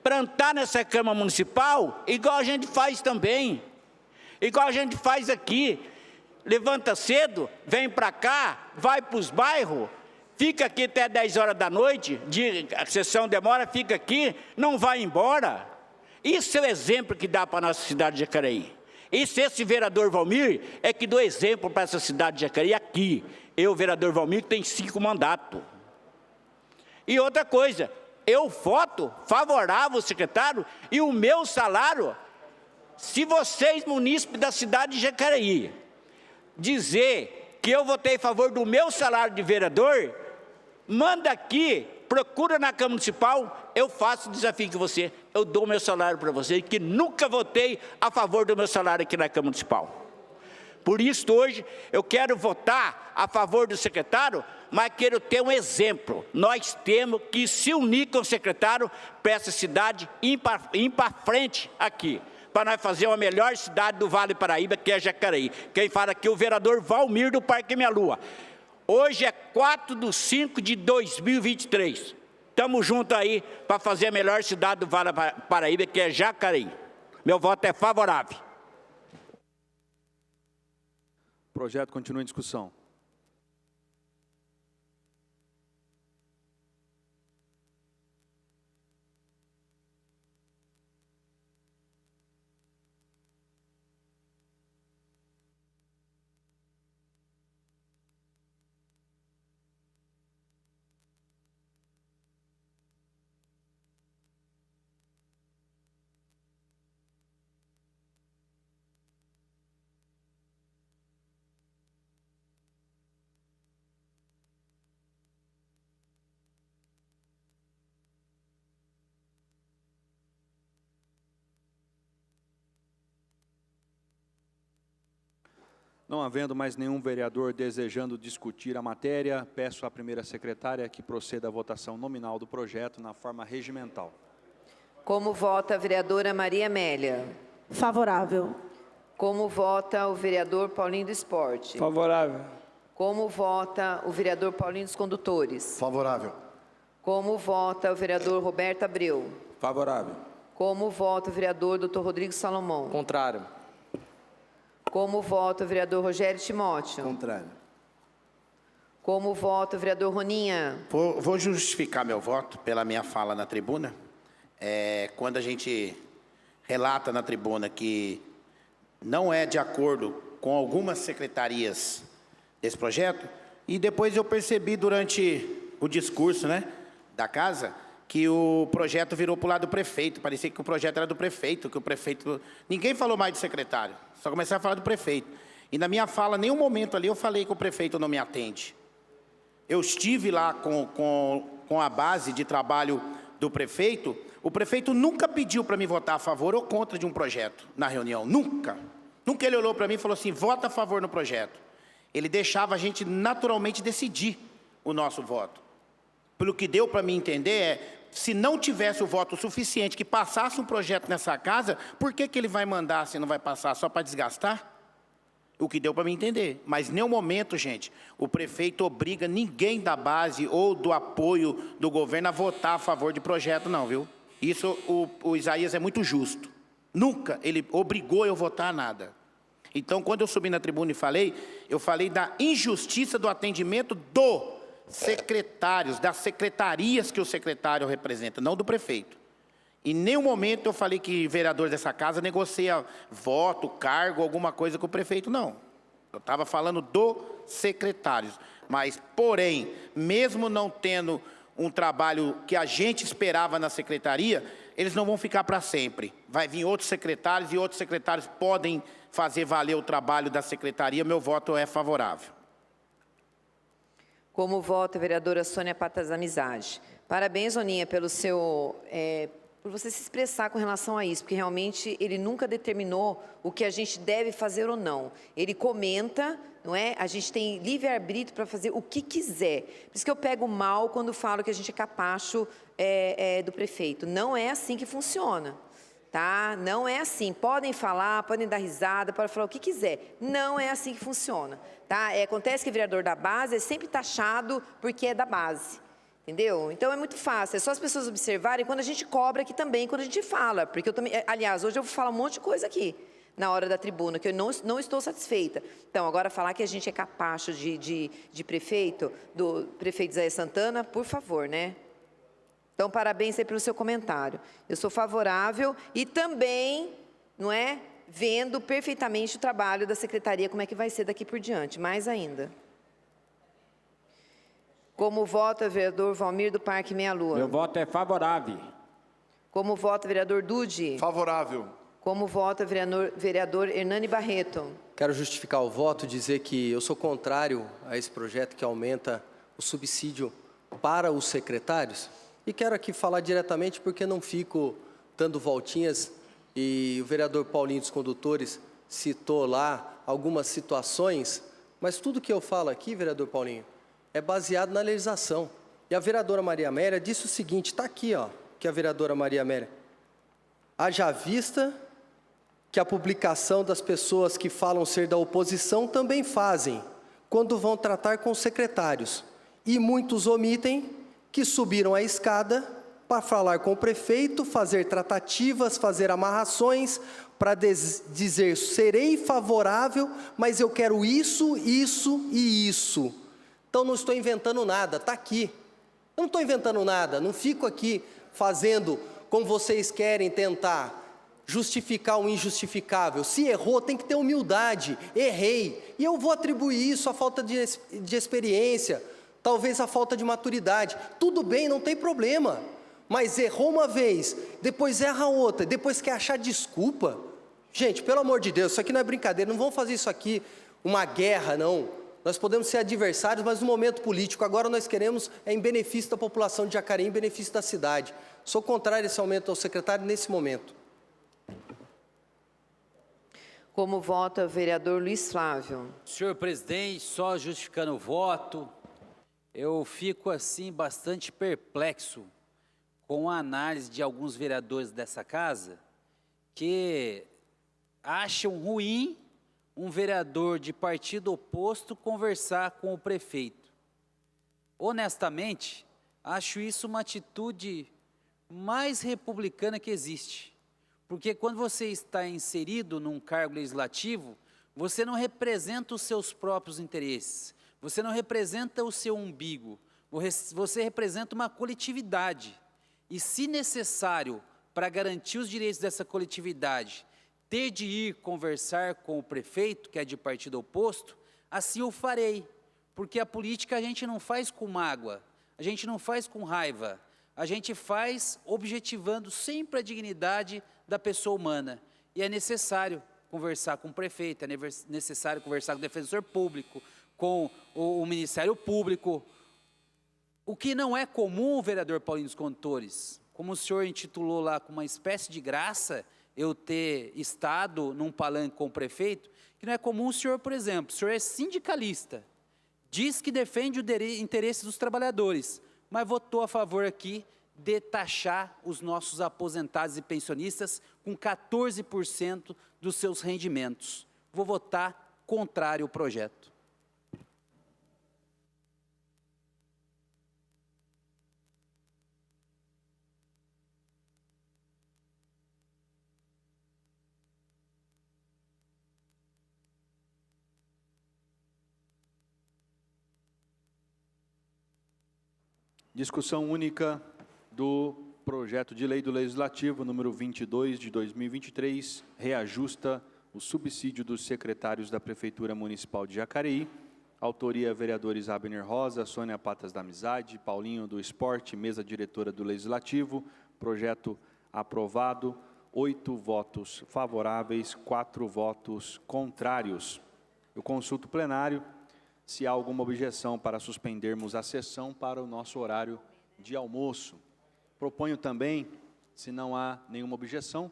plantar nessa Câmara Municipal, igual a gente faz também. Igual a gente faz aqui. Levanta cedo, vem para cá, vai para os bairros, fica aqui até 10 horas da noite, a sessão demora, fica aqui, não vai embora. Isso é o exemplo que dá para a nossa cidade de Jacareí. E se esse vereador Valmir é que dá exemplo para essa cidade de Jacareí aqui, Eu, vereador Valmir, tenho 5 mandatos. E outra coisa, eu voto favorável ao secretário e o meu salário, se vocês, munícipes da cidade de Jacareí, dizer que eu votei a favor do meu salário de vereador, manda aqui, procura na Câmara Municipal, eu faço o desafio com você, eu dou meu salário para você, que nunca votei a favor do meu salário aqui na Câmara Municipal. Por isso, hoje, eu quero votar a favor do secretário, mas quero ter um exemplo. Nós temos que se unir com o secretário para essa cidade ir para frente aqui, para nós fazer uma melhor cidade do Vale Paraíba, que é Jacareí. Quem fala aqui é o vereador Valmir do Parque Minha Lua. Hoje é 4/5/2023. Estamos juntos aí para fazer a melhor cidade do Vale Paraíba, que é Jacareí. Meu voto é favorável. O projeto continua em discussão. Não havendo mais nenhum vereador desejando discutir a matéria, peço à primeira secretária que proceda à votação nominal do projeto na forma regimental. Como vota a vereadora Maria Amélia? Favorável. Como vota o vereador Paulinho do Esporte? Favorável. Como vota o vereador Paulinho dos Condutores? Favorável. Como vota o vereador Roberto Abreu? Favorável. Como vota o vereador Dr. Rodrigo Salomão? Contrário. Como vota o vereador Rogério Timóteo? Contrário. Como vota o vereador Roninha? Vou justificar meu voto pela minha fala na tribuna. Quando a gente relata na tribuna que não é de acordo com algumas secretarias desse projeto, e depois eu percebi durante o discurso, né, da casa, que o projeto virou para o lado do prefeito. Parecia que o projeto era do prefeito, que o prefeito... Ninguém falou mais do secretário, só começaram a falar do prefeito. E na minha fala, nenhum momento ali eu falei que o prefeito não me atende. Eu estive lá com a base de trabalho do prefeito. O prefeito nunca pediu para me votar a favor ou contra de um projeto na reunião, nunca. Nunca ele olhou para mim e falou assim, vota a favor no projeto. Ele deixava a gente naturalmente decidir o nosso voto. Pelo que deu para mim entender se não tivesse o voto suficiente que passasse um projeto nessa casa, por que ele vai mandar se não vai passar? Só para desgastar? O que deu para mim entender. Mas, em nenhum momento, gente, o prefeito obriga ninguém da base ou do apoio do governo a votar a favor de projeto, não, viu? Isso, o Isaías é muito justo. Nunca ele obrigou eu a votar nada. Então, quando eu subi na tribuna e falei, eu falei da injustiça do atendimento do secretários, das secretarias que o secretário representa, não do prefeito. Em nenhum momento eu falei que vereador dessa casa negocia voto, cargo, alguma coisa com o prefeito, não. Eu estava falando dos secretários. Mas, porém, mesmo não tendo um trabalho que a gente esperava na secretaria, eles não vão ficar para sempre. Vai vir outros secretários e outros secretários podem fazer valer o trabalho da secretaria. Meu voto é favorável. Como vota a vereadora Sônia Patas Amizade? Parabéns, Soninha, pelo seu... por você se expressar com relação a isso, porque realmente ele nunca determinou o que a gente deve fazer ou não. Ele comenta, não é? A gente tem livre-arbítrio para fazer o que quiser. Por isso que eu pego mal quando falo que a gente é capacho do prefeito. Não é assim que funciona. Tá? Não é assim. Podem falar, podem dar risada, podem falar o que quiser. Não é assim que funciona. Tá? Acontece que o vereador da base é sempre taxado porque é da base. Entendeu? Então é muito fácil. É só as pessoas observarem quando a gente cobra aqui também, quando a gente fala. Porque eu também, aliás, hoje eu vou falar um monte de coisa aqui na hora da tribuna, que eu não estou satisfeita. Então, agora falar que a gente é capacho de prefeito, do prefeito Isaías Santana, por favor, né? Então, parabéns aí pelo seu comentário. Eu sou favorável e também, não é, vendo perfeitamente o trabalho da secretaria, como é que vai ser daqui por diante, mais ainda. Como vota vereador Valmir do Parque Meia Lua? Meu voto é favorável. Como vota vereador Dude? Favorável. Como vota vereador Hernani Barreto? Quero justificar o voto, dizer que eu sou contrário a esse projeto que aumenta o subsídio para os secretários. E quero aqui falar diretamente porque não fico dando voltinhas, e o vereador Paulinho dos Condutores citou lá algumas situações, mas tudo que eu falo aqui, vereador Paulinho, é baseado na legislação. E a vereadora Maria Amélia disse o seguinte, está aqui, ó, que a vereadora Maria Amélia, haja vista que a publicação das pessoas que falam ser da oposição também fazem, quando vão tratar com os secretários. E muitos omitem que subiram a escada para falar com o prefeito, fazer tratativas, fazer amarrações, para dizer, serei favorável, mas eu quero isso, isso e isso. Então não estou inventando nada, está aqui. Eu não estou inventando nada, não fico aqui fazendo como vocês querem tentar justificar o injustificável. Se errou, tem que ter humildade. Errei. E eu vou atribuir isso à falta de experiência, talvez à falta de maturidade. Tudo bem, não tem problema. Mas errou uma vez, depois erra outra, depois quer achar desculpa. Gente, pelo amor de Deus, isso aqui não é brincadeira, não vamos fazer isso aqui uma guerra, não. Nós podemos ser adversários, mas no momento político, agora nós queremos em benefício da população de Jacareí, em benefício da cidade. Sou contrário a esse aumento ao secretário nesse momento. Como vota o vereador Luiz Flávio? Senhor presidente, só justificando o voto, eu fico assim bastante perplexo com a análise de alguns vereadores dessa casa que acham ruim um vereador de partido oposto conversar com o prefeito. Honestamente, acho isso uma atitude mais republicana que existe. Porque quando você está inserido num cargo legislativo, você não representa os seus próprios interesses, você não representa o seu umbigo, você representa uma coletividade. E se necessário, para garantir os direitos dessa coletividade, ter de ir conversar com o prefeito, que é de partido oposto, assim eu farei. Porque a política a gente não faz com mágoa, a gente não faz com raiva, a gente faz objetivando sempre a dignidade da pessoa humana. E é necessário conversar com o prefeito, é necessário conversar com o defensor público, com o Ministério Público. O que não é comum, vereador Paulinho dos Condutores, como o senhor intitulou lá com uma espécie de graça, eu ter estado num palanque com o prefeito, que não é comum o senhor, por exemplo, o senhor é sindicalista, diz que defende o interesse dos trabalhadores, mas votou a favor aqui de taxar os nossos aposentados e pensionistas com 14% dos seus rendimentos. Vou votar contrário ao projeto. Discussão única do projeto de lei do Legislativo número 22 de 2023, reajusta o subsídio dos secretários da Prefeitura Municipal de Jacareí. Autoria vereadores Abner Rosa, Sônia Patas da Amizade, Paulinho do Esporte, mesa diretora do Legislativo. Projeto aprovado, 8 votos favoráveis, 4 votos contrários. Eu consulto o plenário se há alguma objeção para suspendermos a sessão para o nosso horário de almoço. Proponho também, se não há nenhuma objeção,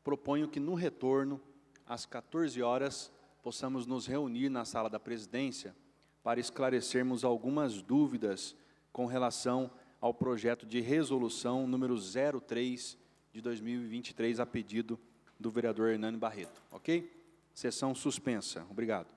proponho que no retorno, às 14 horas, possamos nos reunir na sala da presidência para esclarecermos algumas dúvidas com relação ao projeto de resolução número 03 de 2023, a pedido do vereador Hernani Barreto. Ok? Sessão suspensa. Obrigado.